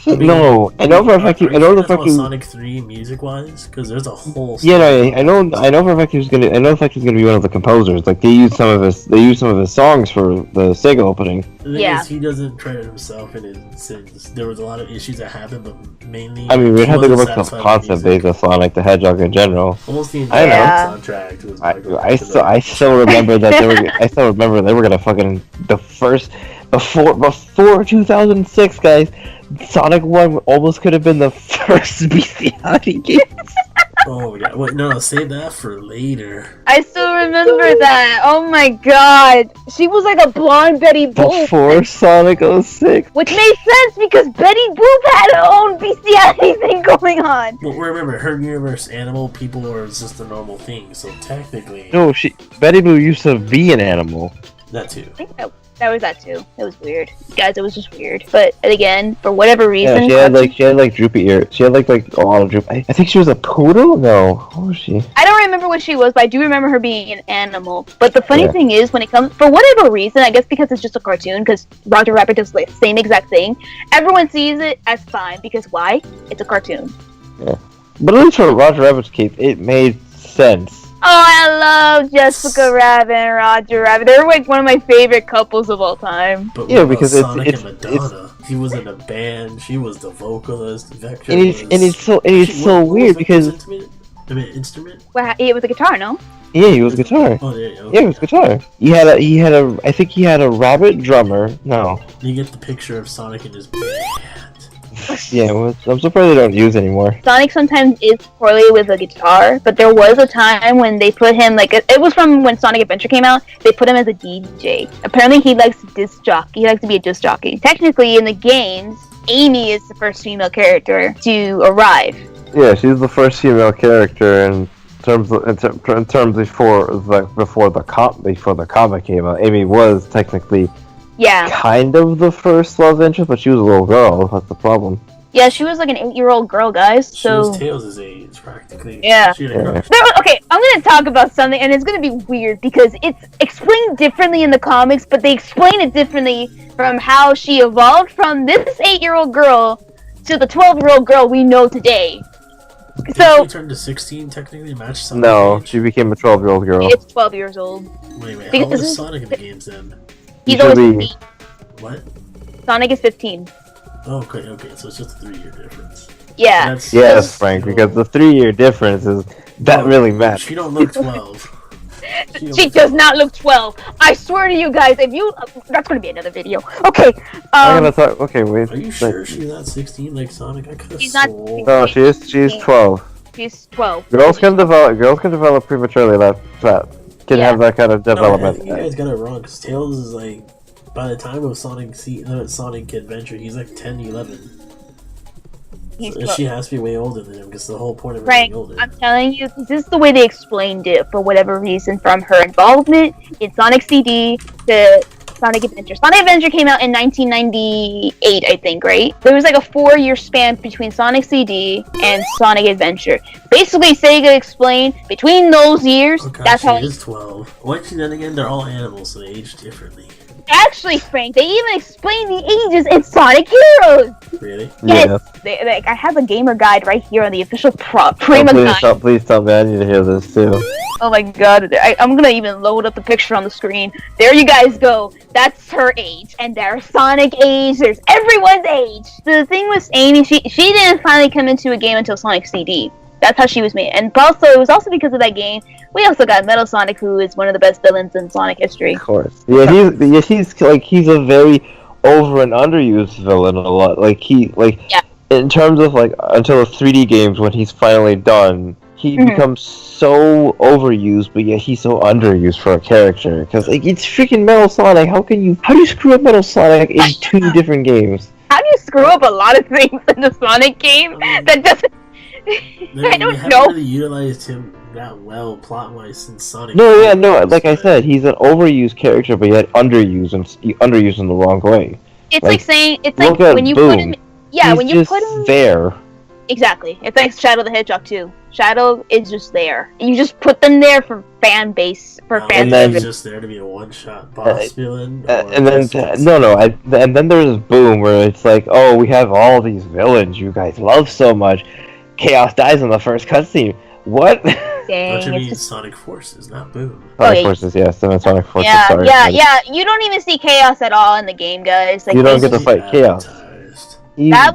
Speaker 3: No, I know for a fact. I know for a fact.
Speaker 2: Sonic 3 music-wise, because there's a whole.
Speaker 3: Yeah, no, I know for a fact he was gonna. I know for a fact he's gonna be one of the composers. Like they used some of his songs for the Sega opening.
Speaker 2: The thing is, he doesn't credit himself in his sins. There was a lot of issues that happened, but mainly.
Speaker 3: I mean, we'd have to go back to the concept base of Sonic the Hedgehog in general.
Speaker 2: Almost the entire soundtrack was.
Speaker 3: I still remember that they were. I still remember they were gonna fucking before 2006, guys. Sonic 1 almost could have been the first bestiality game.
Speaker 2: Oh my god. Wait, no, save that for later.
Speaker 1: I still remember that. Oh my god. She was like a blonde Betty Boop.
Speaker 3: Before Sonic 06.
Speaker 1: Which made sense because Betty Boop had her own bestiality thing going on.
Speaker 2: Well, remember, her universe, animal people are just a normal thing, so technically...
Speaker 3: No, Betty Boop used to be an animal.
Speaker 2: That too.
Speaker 1: I think that was that too. It was weird. Guys, it was just weird. But again, for whatever reason...
Speaker 3: Yeah, she had like droopy ears. She had like a lot of droop. I think she was a poodle? No. What was she?
Speaker 1: I don't remember what she was, but I do remember her being an animal. But the funny thing is, when it comes... For whatever reason, I guess because it's just a cartoon, because Roger Rabbit does the same exact thing, everyone sees it as fine, because why? It's a cartoon.
Speaker 3: Yeah. But at least for Roger Rabbit's case, it made sense.
Speaker 1: Oh, I love Jessica Rabbit and Roger Rabbit. They're like one of my favorite couples of all time.
Speaker 2: But
Speaker 3: yeah, because
Speaker 2: Sonic and Madonna. He was in a band. She was the vocalist. Vector
Speaker 3: and it's so weird because
Speaker 2: instrument.
Speaker 1: Well, it was a guitar, no?
Speaker 3: Yeah, he was guitar.
Speaker 2: Oh, there you go.
Speaker 3: Yeah, it was guitar. I think he had a rabbit drummer. No.
Speaker 2: You get the picture of Sonic in his band.
Speaker 3: Yeah, well, I'm surprised they don't use anymore.
Speaker 1: Sonic sometimes is correlated with a guitar, but there was a time when they put him, like, it was from when Sonic Adventure came out, they put him as a DJ. Apparently he likes disc jockey, he likes to be a disc jockey. Technically, in the games, Amy is the first female character to arrive.
Speaker 3: Yeah, she's the first female character in terms before the comic came out. Amy was technically kind of the first love interest, but she was a little girl. That's the problem.
Speaker 1: Yeah, she was like an 8-year-old girl, guys. So
Speaker 2: she was Tails' age, practically.
Speaker 1: Yeah. Okay, I'm gonna talk about something, and it's gonna be weird because it's explained differently in the comics, but they explain it differently from how she evolved from this 8-year-old girl to the 12-year-old girl we know today.
Speaker 2: Did
Speaker 1: So
Speaker 2: she turn to 16 technically match Sonic?
Speaker 3: No,
Speaker 2: age?
Speaker 3: she became a 12-year-old girl.
Speaker 1: it's 12 years old.
Speaker 2: Wait, how
Speaker 1: Because
Speaker 2: old is
Speaker 1: this-
Speaker 2: Sonic in the games then?
Speaker 1: He's always 15.
Speaker 2: What?
Speaker 1: Sonic is 15.
Speaker 2: Oh, okay, so it's just a 3-year difference.
Speaker 1: Yeah.
Speaker 2: That's
Speaker 3: Yes, Frank, because the 3-year difference is that really matters.
Speaker 2: She don't look 12.
Speaker 1: She does not look 12. I swear to you guys, if you that's gonna be another video. Okay.
Speaker 3: I'm gonna talk. Okay, wait.
Speaker 2: Are you sure she's not 16 like Sonic? I could have
Speaker 1: She's not
Speaker 2: swore.
Speaker 3: No, she's 12.
Speaker 1: She's 12.
Speaker 3: Girls can develop prematurely. That can have that kind of
Speaker 2: No, I
Speaker 3: development.
Speaker 2: think you guys got it wrong, because Tails is like, by the time of Sonic Adventure, he's like 10, 11. So she has to be way older than him, because the whole point of her
Speaker 1: Frank,
Speaker 2: being older.
Speaker 1: I'm telling you, this is the way they explained it for whatever reason from her involvement in Sonic CD to Sonic Adventure. Sonic Adventure came out in 1998, I think, right? There was like a 4-year span between Sonic CD and Sonic Adventure. Basically, Sega explained between those years,
Speaker 2: Oh gosh,
Speaker 1: that's
Speaker 2: she
Speaker 1: how.
Speaker 2: is 12. What? Then again, they're all animals, so they age differently.
Speaker 1: Actually, Frank, they even explain the ages in Sonic Heroes.
Speaker 2: Really?
Speaker 1: Yes, I have a gamer guide right here on the official Prima guide.
Speaker 3: Please tell me. I need to hear this too.
Speaker 1: Oh my god, I'm gonna even load up the picture on the screen. There you guys go. That's her age. And there's Sonic age. There's everyone's age. The thing with Amy, she didn't finally come into a game until Sonic CD. That's how she was made. And also, it was also because of that game, we also got Metal Sonic, who is one of the best villains in Sonic history.
Speaker 3: Of course. Yeah, he's a very over and underused villain a lot. In terms of until the 3D games when he's finally done, he becomes so overused, but yet he's so underused for a character. Because it's freaking Metal Sonic. How do you screw up Metal Sonic in 2 different games?
Speaker 1: How do you screw up a lot of things in the Sonic game that doesn't? I don't know.
Speaker 2: They haven't really utilized him that well plot-wise since Sonic.
Speaker 3: Like I said, he's an overused character, but yet underused in the wrong way.
Speaker 1: It's like saying when you
Speaker 3: Boom.
Speaker 1: put him. Yeah,
Speaker 3: He's
Speaker 1: when you
Speaker 3: just
Speaker 1: put him
Speaker 3: there.
Speaker 1: Exactly. It's like Shadow the Hedgehog too. Shadow is just there. You just put them there for fan base,
Speaker 2: and then he's just there to be a one-shot boss villain.
Speaker 3: And then there's Boom, where it's like, oh, we have all these villains you guys love so much. Chaos dies in the first cutscene. What?
Speaker 2: Don't you mean Sonic Forces, not Boom?
Speaker 3: Sonic Forces, yes. I meant Sonic Forces.
Speaker 1: Yeah,
Speaker 3: sorry.
Speaker 1: yeah. You don't even see Chaos at all in the game, guys.
Speaker 3: You don't get to fight Chaos.
Speaker 1: That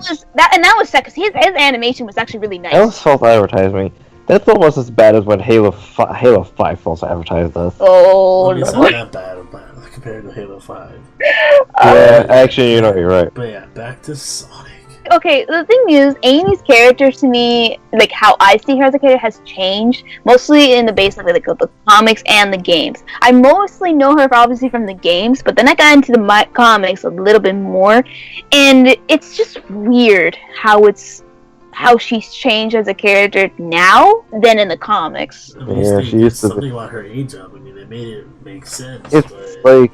Speaker 1: was sad because his animation was actually really nice.
Speaker 3: That was false advertising. That's almost as bad as when Halo 5 false advertised us.
Speaker 1: Oh,
Speaker 2: it's not that bad compared to Halo 5.
Speaker 3: Yeah, actually, you're right.
Speaker 2: But yeah, back to Sonic.
Speaker 1: Okay, the thing is, Amy's character to me, like how I see her as a character, has changed. Mostly in the base of the comics and the games. I mostly know her obviously from the games, but then I got into the comics a little bit more, and it's just weird how she's changed as a character now than in the comics.
Speaker 2: I mean, she used to something about her age up. I mean, they made it make sense.
Speaker 3: It's
Speaker 2: but...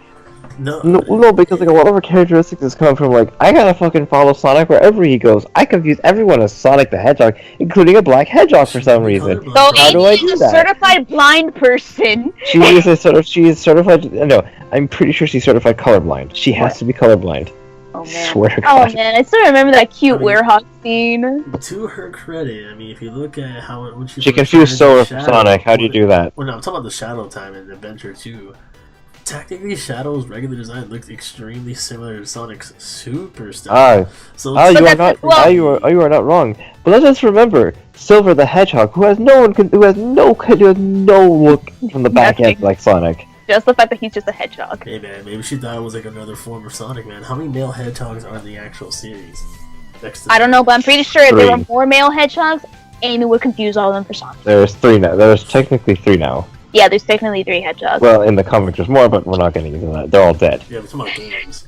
Speaker 3: No, because a lot of her characteristics has come from I gotta fucking follow Sonic wherever he goes. I confuse everyone as Sonic the Hedgehog, including a black hedgehog for some reason.
Speaker 1: So
Speaker 3: how do I do
Speaker 1: Amy is a
Speaker 3: that?
Speaker 1: certified blind person.
Speaker 3: She is certified. No, I'm pretty sure she's certified colorblind. She has to be colorblind.
Speaker 1: Oh man.
Speaker 3: Swear to God.
Speaker 1: Oh man, I still remember that cute warehouse scene.
Speaker 2: To her credit, I mean, if you look at when
Speaker 3: she confused Sora from Sonic. How do you do that?
Speaker 2: Well, no, I'm talking about the Shadow time in Adventure 2. Technically, Shadow's regular design looks extremely similar to Sonic's super style.
Speaker 3: You are not wrong. But let's just remember, Silver the Hedgehog, who has no look from the back end like Sonic.
Speaker 1: Just the fact that he's just a hedgehog.
Speaker 2: Hey man, maybe she thought it was like another form of Sonic, man. How many male hedgehogs are in the actual series?
Speaker 1: I don't know, but I'm pretty sure if there were more male hedgehogs, Amy would confuse all of them for Sonic.
Speaker 3: There's 3 now. There's technically 3 now.
Speaker 1: Yeah, there's technically 3 hedgehogs.
Speaker 3: Well, in the comics there's more, but we're not getting into that. They're all dead.
Speaker 2: Yeah, but talking about games.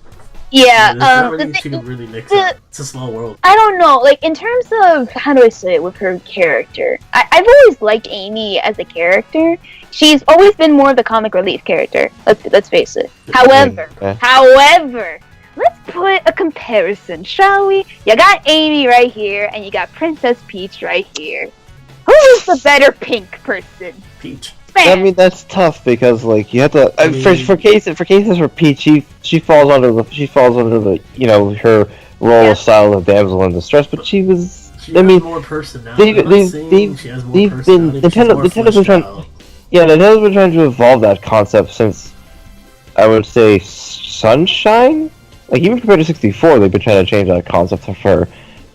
Speaker 1: Yeah,
Speaker 2: really mix up. It's a small world.
Speaker 1: I don't know, like, in terms of, how do I say it, with her character, I've always liked Amy as a character. She's always been more of the comic relief character, let's face it. However, let's put a comparison, shall we? You got Amy right here, and you got Princess Peach right here. Who is the better pink person?
Speaker 2: Peach.
Speaker 3: I mean, that's tough because, like, you have to. For cases for Peach, she falls under the you know, her role of style of damsel in distress. But she has more
Speaker 2: personality.
Speaker 3: Nintendo's been trying. Yeah, Nintendo's been trying to evolve that concept since, I would say, Sunshine. Like, even compared to 64, they've been trying to change that concept of her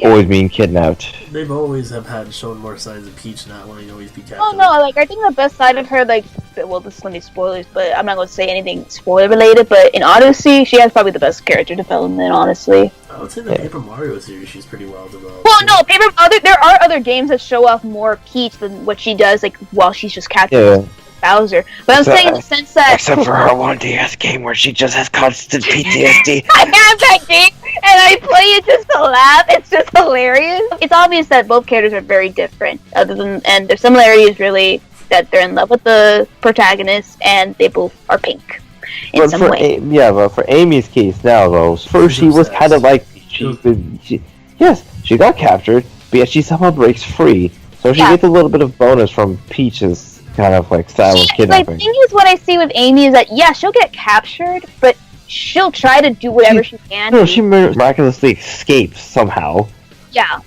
Speaker 3: always being kidnapped.
Speaker 2: They've always had shown more signs of Peach not wanting to always be captured.
Speaker 1: Oh no, like, I think the best side of her, like, well, this is gonna be spoilers, but I'm not gonna say anything spoiler related, but in Odyssey, she has probably the best character development, honestly.
Speaker 2: I would say the Paper Mario series, she's pretty well developed.
Speaker 1: Well, no, there are other games that show off more Peach than what she does, like, while she's just capturing Bowser. But I'm saying in the sense that...
Speaker 3: Except for her one DS game where she just has constant PTSD.
Speaker 1: I have that game, and I play it just to laugh. It's just hilarious. It's obvious that both characters are very different, and their similarity is really that they're in love with the protagonist, and they both are pink in some way.
Speaker 3: But for Amy's case now, though, first she was kind of like... She got captured, but yet she somehow breaks free. So she gets a little bit of bonus from Peach's kind of like style of kidnapping.
Speaker 1: The thing is, what I see with Amy is that she'll get captured, but she'll try to do whatever she can.
Speaker 3: No, she miraculously escapes somehow.
Speaker 1: Yeah,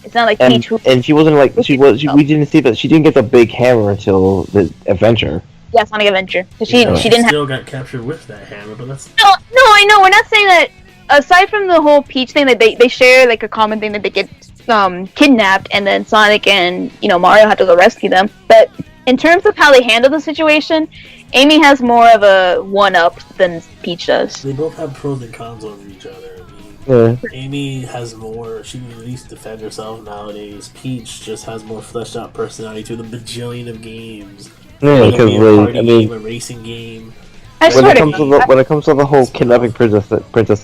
Speaker 1: it's not like Peach.
Speaker 3: And she wasn't like we didn't see that she didn't get the big hammer until the adventure.
Speaker 1: Yeah, Sonic Adventure. So she
Speaker 2: still got captured with that hammer, but that's
Speaker 1: no. I know we're not saying that. Aside from the whole Peach thing, that they share like a common thing that they get kidnapped, and then Sonic and Mario have to go rescue them, but. In terms of how they handle the situation, Amy has more of a one-up than Peach does.
Speaker 2: They both have pros and cons over each other. I mean, Amy has more, she can at least defend herself nowadays. Peach just has more fleshed out personality to the bajillion of games.
Speaker 3: Yeah, because
Speaker 2: a racing game.
Speaker 3: When it comes to the whole kidnapping princess thing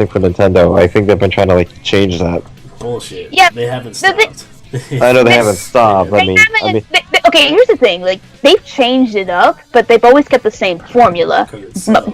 Speaker 3: for Nintendo, I think they've been trying to change that.
Speaker 2: Bullshit.
Speaker 1: Yeah,
Speaker 2: they haven't stopped.
Speaker 3: I know they haven't stopped.
Speaker 1: Okay, here's the thing. Like, they've changed it up, but they've always kept the same formula.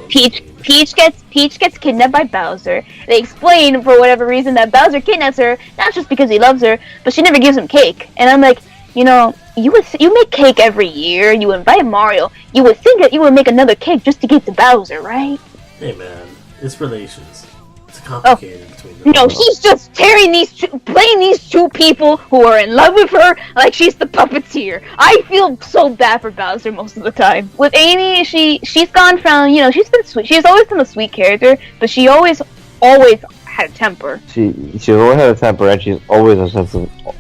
Speaker 1: Peach gets kidnapped by Bowser. They explain for whatever reason that Bowser kidnaps her, not just because he loves her, but she never gives him cake. And I'm like, you make cake every year. You invite Mario. You would think that you would make another cake just to give to Bowser, right?
Speaker 2: Hey man, it's relations. It's complicated between them.
Speaker 1: No, she's just playing these two people who are in love with her like she's the puppeteer. I feel so bad for Bowser most of the time. With Amy, she's gone from, she's been sweet. She's always been a sweet character, but she always had a temper.
Speaker 3: She's always had a temper, and she's always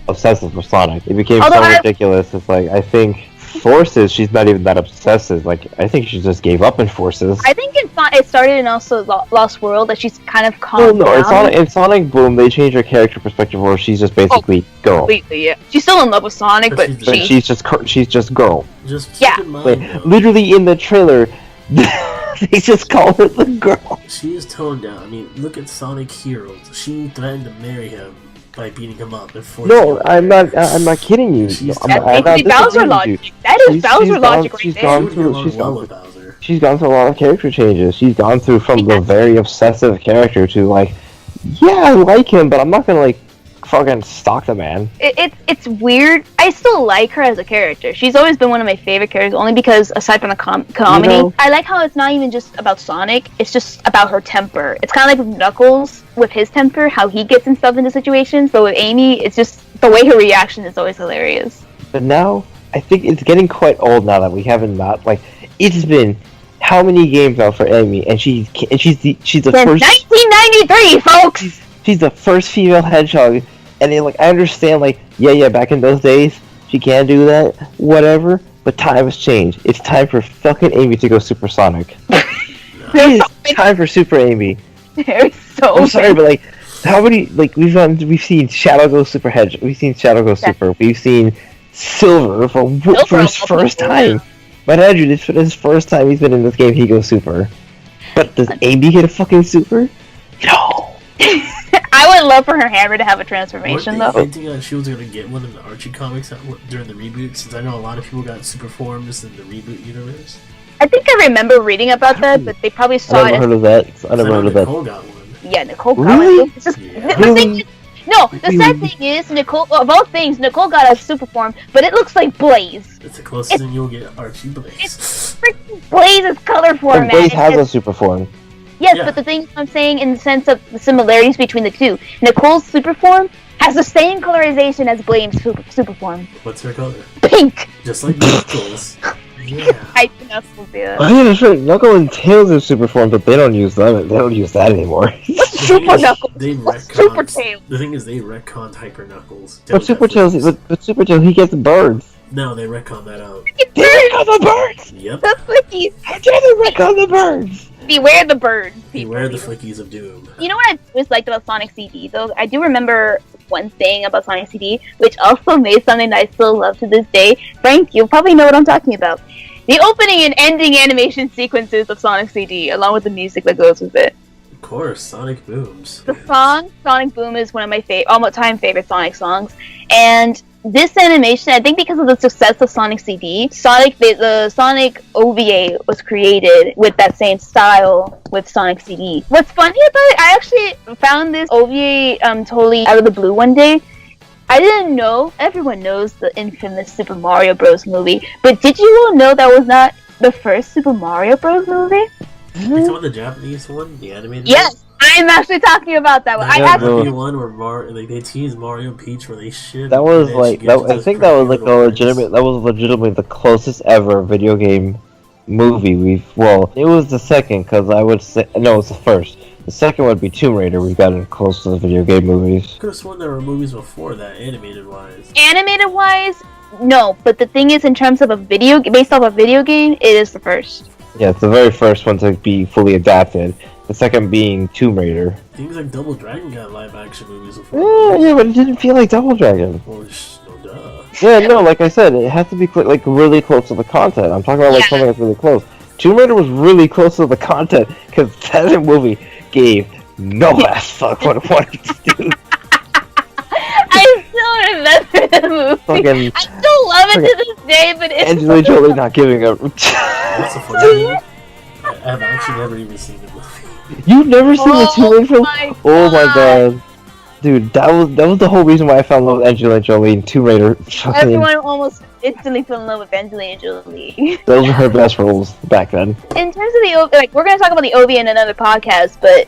Speaker 3: obsessive with Sonic. It became ridiculous. It's like, I think Forces, she's not even that obsessive. Like, I think she just gave up in Forces.
Speaker 1: I think it started in also Lost World that she's kind of calmed down.
Speaker 3: In Sonic Boom, they changed her character perspective where she's just basically girl.
Speaker 1: Completely, yeah. She's still in love with Sonic, but
Speaker 3: she's just girl.
Speaker 2: Just keep in mind,
Speaker 3: literally in the trailer, they just call her the girl.
Speaker 2: She is toned down. I mean, look at Sonic Heroes. She threatened to marry him by beating him up.
Speaker 3: No, I'm not kidding you.
Speaker 1: That's Bowser logic. That is Bowser logic right
Speaker 3: there. She's gone through a lot of character changes. She's gone through from the very obsessive character to I like him, but I'm not gonna fucking stalk the man.
Speaker 1: It's weird. I still like her as a character. She's always been one of my favorite characters, only because aside from the comedy, I like how it's not even just about Sonic. It's just about her temper. It's kind of like with Knuckles with his temper, how he gets himself into situations. But with Amy, it's just the way her reaction is always hilarious.
Speaker 3: But now I think it's getting quite old now that we haven't it's been how many games now for Amy, and she's the
Speaker 1: Since
Speaker 3: first
Speaker 1: 1993, folks.
Speaker 3: She's the first female hedgehog. And I understand, back in those days, she can do that, whatever, but time has changed. It's time for fucking Amy to go supersonic. It's time for Super Amy.
Speaker 1: I'm
Speaker 3: sorry, but How many, like, we've seen Shadow go Super Hedge, we've seen Shadow go Super, we've seen Silver for his first time. But Andrew, this for his first time he's been in this game, he goes Super. But does Amy get a fucking Super? No.
Speaker 1: I would love for her hammer to have a transformation, though.
Speaker 2: I think she was gonna get one in the Archie comics during the reboot, since I know a lot of people got super forms in the reboot universe.
Speaker 1: I think I remember reading about that, but they probably saw it.
Speaker 3: I never heard of that. I never heard of that.
Speaker 2: Nicole got one.
Speaker 1: Yeah, Nicole got
Speaker 3: really?
Speaker 1: one. It's just, the thing is, no, the sad thing is, Nicole, of all things, Nicole got a super form, but it looks like Blaze.
Speaker 2: It's the closest thing you'll get Archie Blaze.
Speaker 1: It's freaking Blaze's color form,
Speaker 3: Blaze has a super form.
Speaker 1: Yes, but the thing I'm saying in the sense of the similarities between the two, Nicole's super form has the same colorization as Blaze's super form.
Speaker 2: What's her color?
Speaker 1: Pink!
Speaker 2: Just like Knuckles. Yeah.
Speaker 1: I think Knuckles, yeah.
Speaker 3: Oh yeah, that's right. Knuckle and Tails are super form, but they don't use them. They don't use that anymore.
Speaker 1: Super Knuckles.
Speaker 2: Super Tails. The thing is, they retconned Hyper Knuckles.
Speaker 3: But Super Tails, he gets birds.
Speaker 2: No, they retconned that out.
Speaker 3: They retcon the birds.
Speaker 2: Yep.
Speaker 1: The flickies.
Speaker 3: How dare they retcon the birds?
Speaker 1: Beware the birds.
Speaker 2: Beware the flickies of doom.
Speaker 1: You know what I always liked about Sonic CD, though? I do remember one thing about Sonic CD, which also made something that I still love to this day. Frank, you'll probably know what I'm talking about. The opening and ending animation sequences of Sonic CD, along with the music that goes with it.
Speaker 2: Of course, Sonic Booms.
Speaker 1: The song Sonic Boom is one of my all-time favorite Sonic songs, and this animation, I think because of the success of Sonic CD, the Sonic OVA was created with that same style with Sonic CD. What's funny about it, I actually found this OVA totally out of the blue one day. I didn't know, everyone knows the infamous Super Mario Bros. Movie, but did you all know that was not the first Super Mario Bros. Movie?
Speaker 2: You talking about the Japanese one? The animated
Speaker 1: Yes!
Speaker 2: one?
Speaker 1: I'm actually talking about that one.
Speaker 2: The one where they teased Mario and Peach where they shit.
Speaker 3: That was like I think that was like legitimately the closest ever video game movie it was the second, because I would say no, it's the first. The second would be Tomb Raider. We've gotten close to the video game movies.
Speaker 2: I could have sworn there were movies before that, animated wise.
Speaker 1: Animated wise, no. But the thing is, in terms of based off a video game, it is the first.
Speaker 3: Yeah, it's the very first one to be fully adapted. The second being Tomb Raider.
Speaker 2: Things like Double Dragon got live action movies before.
Speaker 3: Yeah, but it didn't feel like Double Dragon.
Speaker 2: Well, no duh.
Speaker 3: Yeah, no, like I said, it has to be like really close to the content. I'm talking about like something that's really close. Tomb Raider was really close to the content because that movie gave no ass fuck what it wanted to do.
Speaker 1: I still remember the movie. I still love it to this day, but it's
Speaker 3: Angelina Jolie not giving up.
Speaker 2: That's a funny movie. I've actually never even seen the movie.
Speaker 3: You've never seen the Tomb Raider film? Oh my god. Dude, that was the whole reason why I fell in love with Angelina Jolie and Tomb Raider.
Speaker 1: Everyone almost instantly fell in love with Angelina Jolie.
Speaker 3: Those were her best roles back then. In
Speaker 1: terms of the we're gonna talk about the OVA in another podcast, but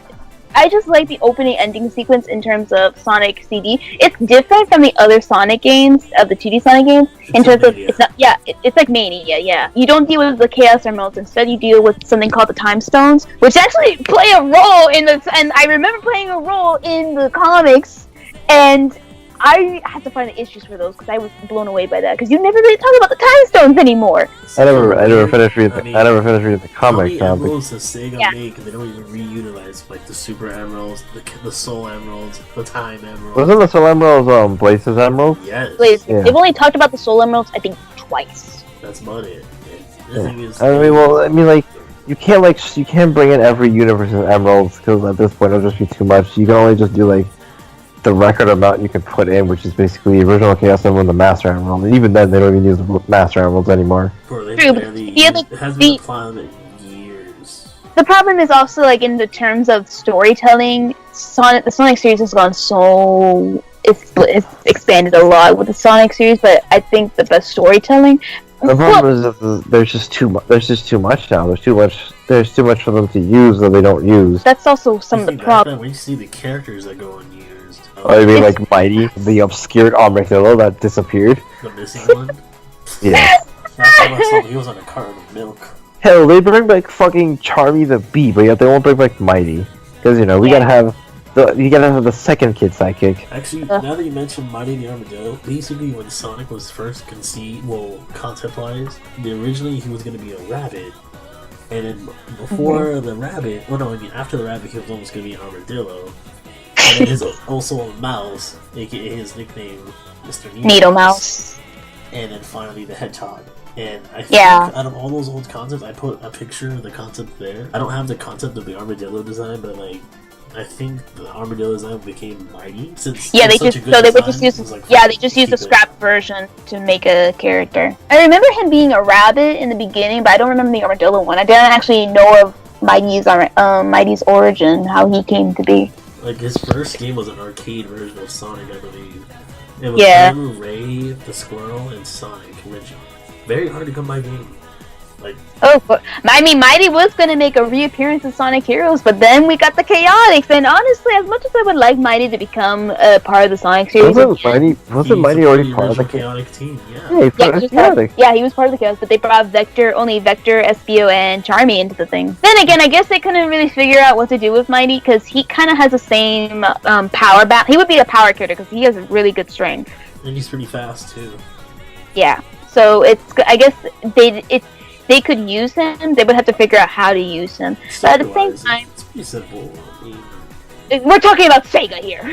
Speaker 1: I just like the opening ending sequence in terms of Sonic CD. It's different from the other Sonic games, of the 2D Sonic games, in terms of it's like Mania, yeah. You don't deal with the Chaos Emeralds, instead you deal with something called the Time Stones, which actually play a role and I remember playing a role in the comics, and I had to find the issues for those because I was blown away by that. Because you never really talk about the Time Stones anymore.
Speaker 3: I never finished reading the comics.
Speaker 2: How many emeralds does Sega make, and they don't even reutilize like the Super Emeralds, the Soul Emeralds, the Time Emeralds.
Speaker 3: Wasn't the Soul Emeralds Blaze's Emeralds?
Speaker 2: Yes.
Speaker 1: Blaze. Yeah. They've only talked about the Soul Emeralds, I think, twice.
Speaker 2: That's about it.
Speaker 3: The thing is, you can't bring in every universe's emeralds because at this point it'll just be too much. You can only just do like the record amount you can put in, which is basically the original Chaos Emerald and the Master Emerald. And even then, they don't even use the Master Emeralds anymore.
Speaker 2: It has been a plot in years.
Speaker 1: The problem is also, like, in the terms of storytelling, the Sonic series has gone so... It's expanded a lot with the Sonic series, but I think the best storytelling...
Speaker 3: The problem is that there's just too much. There's just too much now. There's too much for them to use that they don't use.
Speaker 1: That's also some of the problems.
Speaker 2: When you see the characters that go unused.
Speaker 3: Oh, you mean like Mighty, the obscured armadillo that disappeared?
Speaker 2: The missing one?
Speaker 3: Yeah.
Speaker 2: He was on a carton of milk.
Speaker 3: Hell, they bring back fucking Charmy the Bee, but yet they won't bring back Mighty. Because, you know, you gotta have the second kid sidekick.
Speaker 2: Actually, now that you mentioned Mighty the Armadillo, basically when Sonic was first concept-wise, originally he was gonna be a rabbit. And then before the rabbit, after the rabbit, he was almost gonna be an armadillo. And then his also Mouse, aka his nickname, Mr.
Speaker 1: Needle Mouse.
Speaker 2: And then finally the Hedgehog. And I think out of all those old concepts, I put a picture of the concept there. I don't have the concept of the armadillo design, but like, I think the armadillo design became mighty since
Speaker 1: they just used the scrap version to make a character. I remember him being a rabbit in the beginning, but I don't remember the armadillo one. I didn't actually know of Mighty's origin, how he came to be.
Speaker 2: Like his first game was an arcade version of Sonic, I believe. It was him, Ray, the squirrel, and Sonic originally. Very hard to come by game. Like,
Speaker 1: Mighty was gonna make a reappearance in Sonic Heroes, but then we got the Chaotix, and honestly, as much as I would like Mighty to become a part of the Sonic series,
Speaker 3: wasn't Mighty already part of the
Speaker 2: Chaotix team?
Speaker 1: He was part of the Chaotix, but they brought Vector, Espio, and Charmy into the thing. Then again, I guess they couldn't really figure out what to do with Mighty, because he kind of has the same power he would be a power character, because he has really good strength.
Speaker 2: And he's pretty fast, too.
Speaker 1: Yeah, so I guess they could use him, they would have to figure out how to use him. But at the same time,
Speaker 2: it's pretty simple.
Speaker 1: We're talking about Sega here.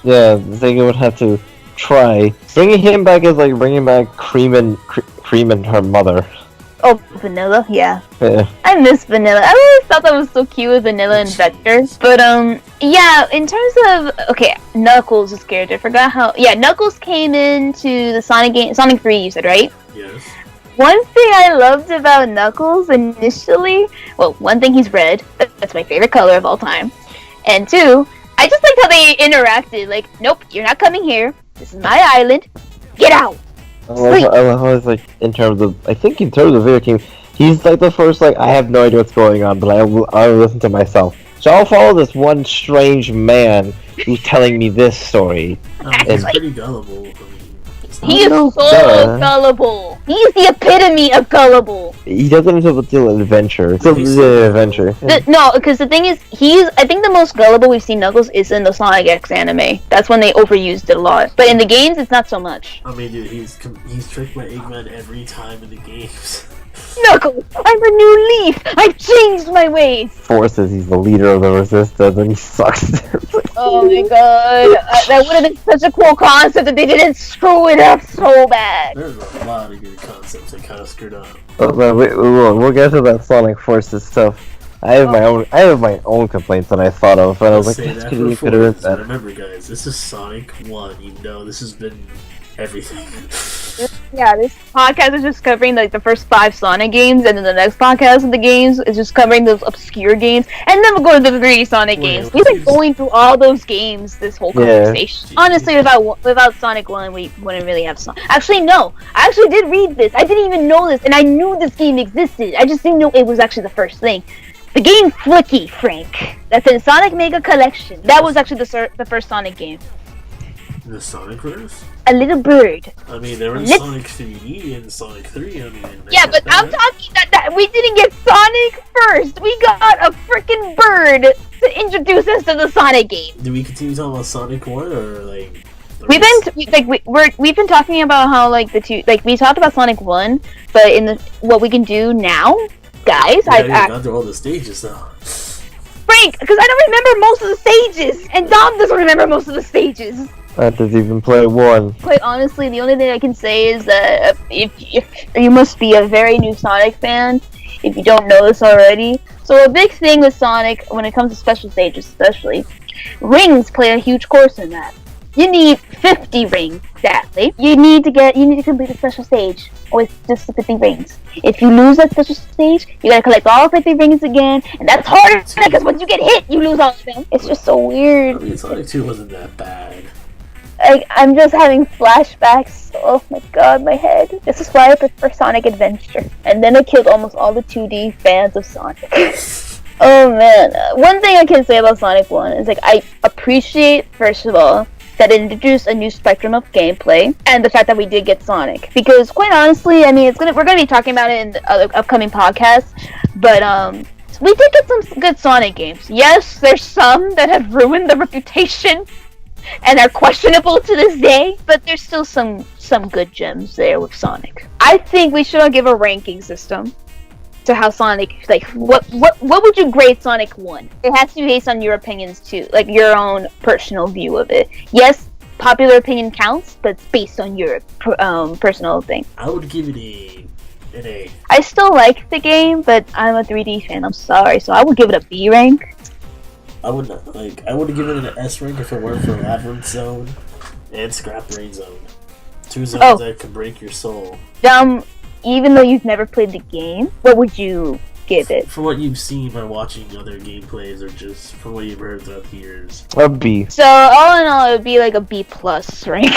Speaker 3: Yeah, Sega would have to try. Bringing him back is like bringing back Cream and her mother.
Speaker 1: Oh, Vanilla, yeah.
Speaker 3: Yeah.
Speaker 1: I miss Vanilla. I always thought that was so cute with Vanilla and Vector. But yeah, in terms of Knuckles' this character. I forgot how. Yeah, Knuckles came into the Sonic game, Sonic 3. You said, right?
Speaker 2: Yes.
Speaker 1: One thing I loved about Knuckles initially, well, one thing, he's red. That's my favorite color of all time. And two, I just liked how they interacted. Like, nope, you're not coming here. This is my island. Get out.
Speaker 3: I love how it's like in terms of video game, he's like the first like I have no idea what's going on, but I will listen to myself. So I'll follow this one strange man who's telling me this story.
Speaker 2: He's pretty gullible.
Speaker 1: He is so gullible. He's the epitome of gullible.
Speaker 3: He doesn't have to deal with adventure. It's a adventure.
Speaker 1: No, because the thing is, I think the most gullible we've seen Knuckles is in the Sonic X anime. That's when they overused it a lot. But in the games, it's not so much.
Speaker 2: I mean, dude, he's tricked by Eggman every time in the games.
Speaker 1: Knuckles, I'm a new leaf. I've changed my ways.
Speaker 3: Force says he's the leader of the Resistance, and he sucks.
Speaker 1: Oh my god, that would have been such a cool concept if they didn't screw it up so bad.
Speaker 2: There's a lot of good concepts that kind of screwed up.
Speaker 3: We'll get to that Sonic Forces stuff. I have my own complaints that I thought of, and I was like, that's could have been better.
Speaker 2: Remember, guys, this is Sonic 1. You know, this has been everything.
Speaker 1: Yeah, this podcast is just covering like the first 5 Sonic games, and then the next podcast of the games is just covering those obscure games, and then we'll go to the 3D Sonic games. We've been going through all those games this whole conversation. Yeah. Honestly, without Sonic 1, we wouldn't really have Sonic. Actually, no. I actually did read this. I didn't even know this, and I knew this game existed. I just didn't know it was actually the first thing. The game Flicky, Frank. That's in Sonic Mega Collection. That was actually the first Sonic game.
Speaker 2: The Sonic verse?
Speaker 1: A little bird.
Speaker 2: I mean, there was Sonic 3D and Sonic 3. I mean,
Speaker 1: yeah, but I'm talking that we didn't get Sonic first. We got a freaking bird to introduce us to the Sonic game.
Speaker 2: Do we continue talking about Sonic 1 or like?
Speaker 1: We've been talking about how like the two, like we talked about Sonic 1, but in what we can do now, guys.
Speaker 2: I've gone through all the stages now.
Speaker 1: Frank, because I don't remember most of the stages, and Dom doesn't remember most of the stages.
Speaker 3: I didn't even play 1.
Speaker 1: Quite honestly, the only thing I can say is that if you must be a very new Sonic fan, if you don't know this already. So a big thing with Sonic, when it comes to special stages especially, rings play a huge course in that. You need 50 rings, exactly. You need to complete a special stage with just the 50 rings. If you lose that special stage, you gotta collect all 50 rings again, and that's harder because once you get hit, you lose all of them. It's just so weird.
Speaker 2: I mean, Sonic 2 wasn't that bad.
Speaker 1: I'm just having flashbacks. Oh my god, my head. This is why I prefer Sonic Adventure. And then I killed almost all the 2D fans of Sonic. Oh man. One thing I can say about Sonic 1 is like I appreciate, first of all, that it introduced a new spectrum of gameplay, and the fact that we did get Sonic. Because quite honestly, I mean, we're gonna be talking about it in the other upcoming podcasts, but we did get some good Sonic games. Yes, there's some that have ruined the reputation and are questionable to this day, but there's still some good gems there with Sonic. I think we should all give a ranking system. to how Sonic, like, what would you grade Sonic 1? It has to be based on your opinions too, like your own personal view of it. Yes, popular opinion counts, but it's based on your personal thing.
Speaker 2: I would give it an A.
Speaker 1: I still like the game, but I'm a 3D fan. I'm sorry, so I would give it a B rank.
Speaker 2: I would have given it an S rank if it weren't for Labyrinth Zone and Scrap Brain Zone. 2 zones that could break your soul.
Speaker 1: Even though you've never played the game, what would you give it?
Speaker 2: For what you've seen by watching other gameplays, or just from what you've heard throughout the years.
Speaker 3: A B.
Speaker 1: So all in all, it would be like a B plus rank.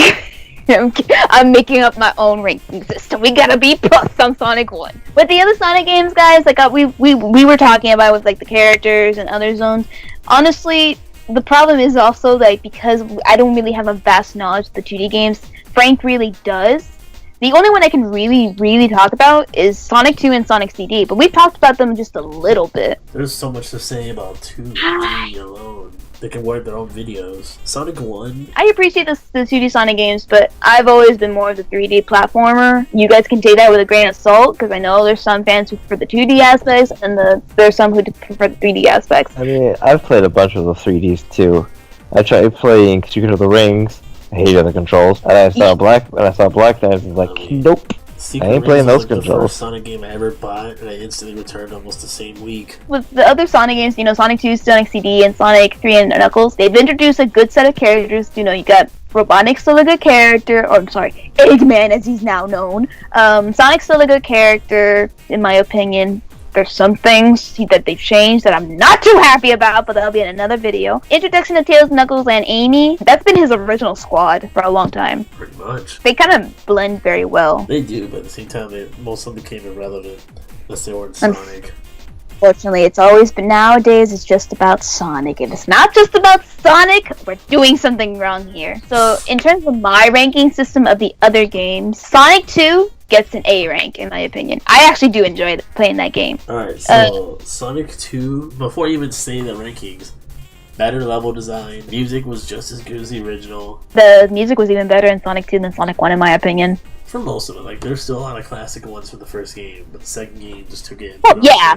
Speaker 1: I'm making up my own ranking system. We got a B plus on Sonic 1. With the other Sonic games, guys, like we were talking about with like the characters and other zones. Honestly, the problem is also like because I don't really have a vast knowledge of the 2D games. Frank really does. The only one I can really talk about is Sonic 2 and Sonic CD, but we've talked about them just a little bit.
Speaker 2: There's so much to say about 2 and 3 alone. They can write their own videos. Sonic 1...
Speaker 1: I appreciate the 2D Sonic games, but I've always been more of the 3D platformer. You guys can take that with a grain of salt, because I know there's some fans who prefer the 2D aspects, and there's some who prefer the 3D aspects.
Speaker 3: I mean, I've played a bunch of the 3Ds too. I tried playing Secret of the Rings. I hated the controls. And I saw Black Knight, and I was like, nope. I ain't playing those controls.
Speaker 2: The first Sonic game I ever bought, and I instantly returned almost the same week.
Speaker 1: With the other Sonic games, you know, Sonic 2, Sonic CD, and Sonic 3 and Knuckles, they've introduced a good set of characters. You know, you got Robotnik's still a good character, or I'm sorry, Eggman as he's now known. Sonic's still a good character, in my opinion. There's some things that they've changed that I'm not too happy about, but that'll be in another video. Introduction of Tails, Knuckles, and Amy. That's been his original squad for a long time.
Speaker 2: Pretty much.
Speaker 1: They kind of blend very well.
Speaker 2: They do, but at the same time, most of them became irrelevant unless they weren't Sonic.
Speaker 1: Unfortunately, it's always been nowadays. It's just about Sonic. If it's not just about Sonic, we're doing something wrong here. So, in terms of my ranking system of the other games, Sonic 2 gets an A rank, in my opinion. I actually do enjoy playing that game.
Speaker 2: Alright, so Sonic 2, before you even say the rankings, better level design, music was just as good as the original.
Speaker 1: The music was even better in Sonic 2 than Sonic 1, in my opinion.
Speaker 2: For most of it, like, there's still a lot of classic ones from the first game, but the second game just took it.
Speaker 1: Oh, yeah!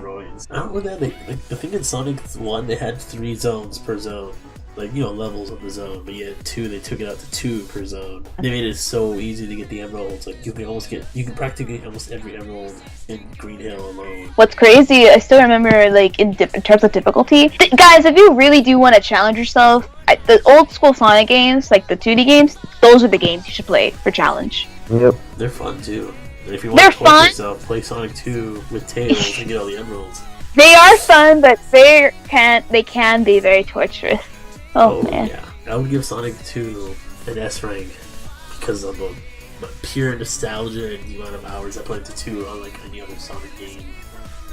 Speaker 2: I don't know that, the thing in Sonic 1, they had 3 zones per zone. Like, you know, levels of the zone, but yet 2, they took it out to 2 per zone. They made it so easy to get the emeralds. Like, you can practically get almost every emerald in Green Hill alone.
Speaker 1: What's crazy, I still remember, like, in terms of difficulty. Guys, if you really do want to challenge yourself, the old school Sonic games, like the 2D games, those are the games you should play for challenge.
Speaker 3: Yep.
Speaker 2: They're fun, too. And if you want to push yourself, play Sonic 2 with Tails and get all the emeralds.
Speaker 1: They are fun, but they can be very torturous. Oh man.
Speaker 2: Yeah. I would give Sonic 2 an S rank because of the pure nostalgia and the amount of hours I played to 2 unlike any other Sonic game.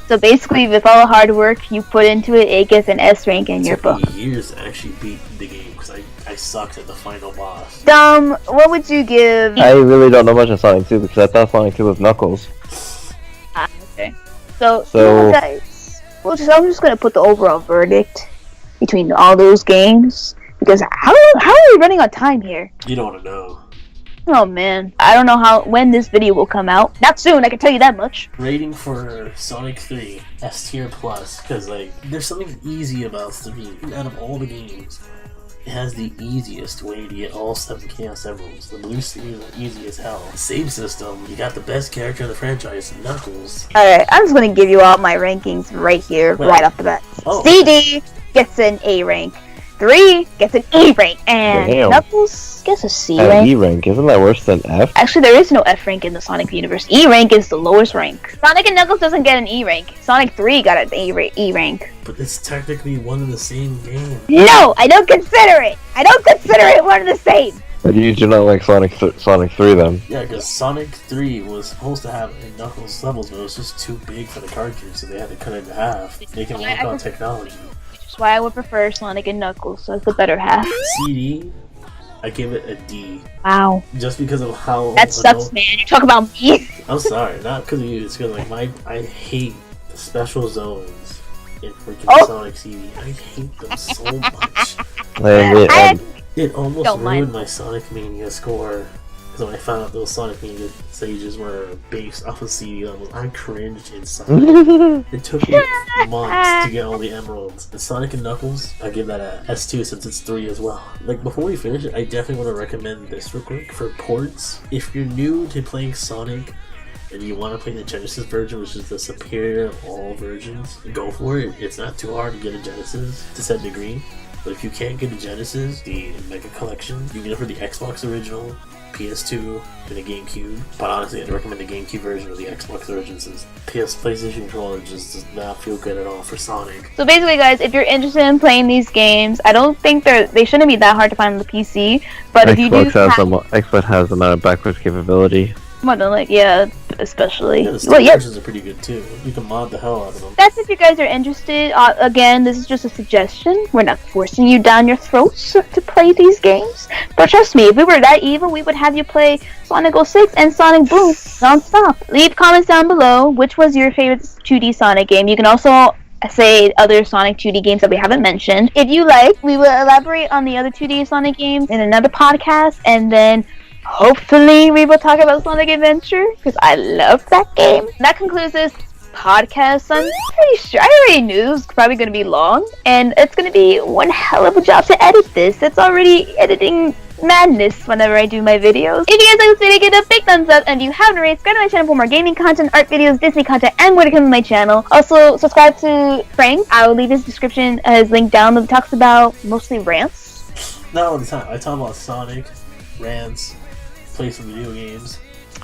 Speaker 1: So basically, with all the hard work you put into it, it gets an S rank in your book.
Speaker 2: It took me years to actually beat the game because I sucked at the final boss.
Speaker 1: What would you give?
Speaker 3: I really don't know much of Sonic 2 because I thought Sonic 2 was Knuckles.
Speaker 1: Okay. So guys, I'm just gonna put the overall verdict between all those games, because how are we running on time here?
Speaker 2: You don't want to know.
Speaker 1: Oh man, I don't know when this video will come out. Not soon, I can tell you that much.
Speaker 2: Rating for Sonic 3, S tier plus, because like there's something easy about 3. Out of all the games, it has the easiest way to get all 7 Chaos Emeralds. The blue spheres are easy as hell. Save system, you got the best character in the franchise, Knuckles.
Speaker 1: Alright, I'm just gonna give you all my rankings right here, right off the bat. CD gets an A rank, 3 gets an E rank, and Knuckles gets a C rank.
Speaker 3: E rank, isn't that worse than F?
Speaker 1: Actually, there is no F rank in the Sonic universe. E rank is the lowest rank. Sonic and Knuckles doesn't get an E rank. Sonic 3 got an E rank.
Speaker 2: But it's technically one and the same game.
Speaker 1: No, I don't consider it. I don't consider it one and the same.
Speaker 3: But you do not like Sonic 3 then?
Speaker 2: Yeah, because Sonic 3 was supposed to have Knuckles levels, but it was just too big for the cartridge, so they had to cut it in half. They can work on technology.
Speaker 1: That's why I would prefer Sonic and Knuckles, so it's the better half.
Speaker 2: CD, I give it a D.
Speaker 1: Wow.
Speaker 2: Just because of how...
Speaker 1: That sucks, man. You talk about me.
Speaker 2: I'm sorry, not because of you, it's because like I hate the special zones in freaking Sonic CD. I hate them so much. It almost ruined my Sonic Mania score. because when I found out those Sonic music stages were based off of CD levels, I cringed inside. It took me months to get all the emeralds. And Sonic and Knuckles, I give that a S2 since it's 3 as well. Like, before we finish it, I definitely want to recommend this real quick for ports. If you're new to playing Sonic and you want to play the Genesis version, which is the superior of all versions, go for it. It's not too hard to get a Genesis to set degree. But if you can't get a Genesis, the Mega Collection, you can get it for the Xbox original, PS2, and the GameCube. But honestly, I'd recommend the GameCube version or the Xbox version, since PlayStation controller just does not feel good at all for Sonic.
Speaker 1: So basically, guys, if you're interested in playing these games, I don't think they shouldn't be that hard to find on the PC. But if you do,
Speaker 3: Xbox has a lot of backwards capability.
Speaker 1: Yeah, especially.
Speaker 2: Yeah, the Steam versions are pretty good too. You can mod the hell out of them.
Speaker 1: That's if you guys are interested. Again, this is just a suggestion. We're not forcing you down your throats to play these games. But trust me, if we were that evil, we would have you play Sonic 06 and Sonic Boom non-stop. Leave comments down below. Which was your favorite 2D Sonic game? You can also say other Sonic 2D games that we haven't mentioned. If you like, we will elaborate on the other 2D Sonic games in another podcast, and then hopefully we will talk about Sonic Adventure, because I love that game. That concludes this podcast. I'm pretty sure, I already knew it was probably going to be long, and it's going to be one hell of a job to edit this. It's already editing madness whenever I do my videos. If you guys like this video, give it a big thumbs up, and if you haven't already, subscribe to my channel for more gaming content, art videos, Disney content, and more to come to my channel. Also, subscribe to Frank. I will leave his description, his link down, that talks about mostly rants.
Speaker 2: Not all the time. I talk about Sonic, rants, play some video games.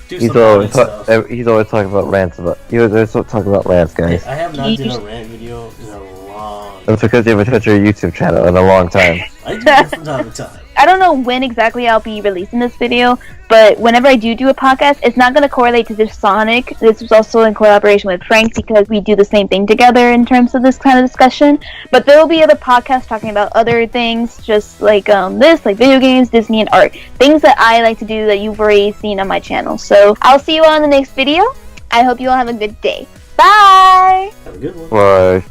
Speaker 3: He's always talking about rants. He always talking about rants, guys.
Speaker 2: I have not done a rant video in a long.
Speaker 3: That's because you haven't touched your YouTube channel in a long time.
Speaker 2: I do it from time to time.
Speaker 1: I don't know when exactly I'll be releasing this video, but whenever I do a podcast, it's not going to correlate to this Sonic. This was also in collaboration with Frank, because we do the same thing together in terms of this kind of discussion. But there will be other podcasts talking about other things, just like this, like video games, Disney, and art. Things that I like to do that you've already seen on my channel. So I'll see you all in the next video. I hope you all have a good day. Bye!
Speaker 2: Have a good one.
Speaker 3: Bye.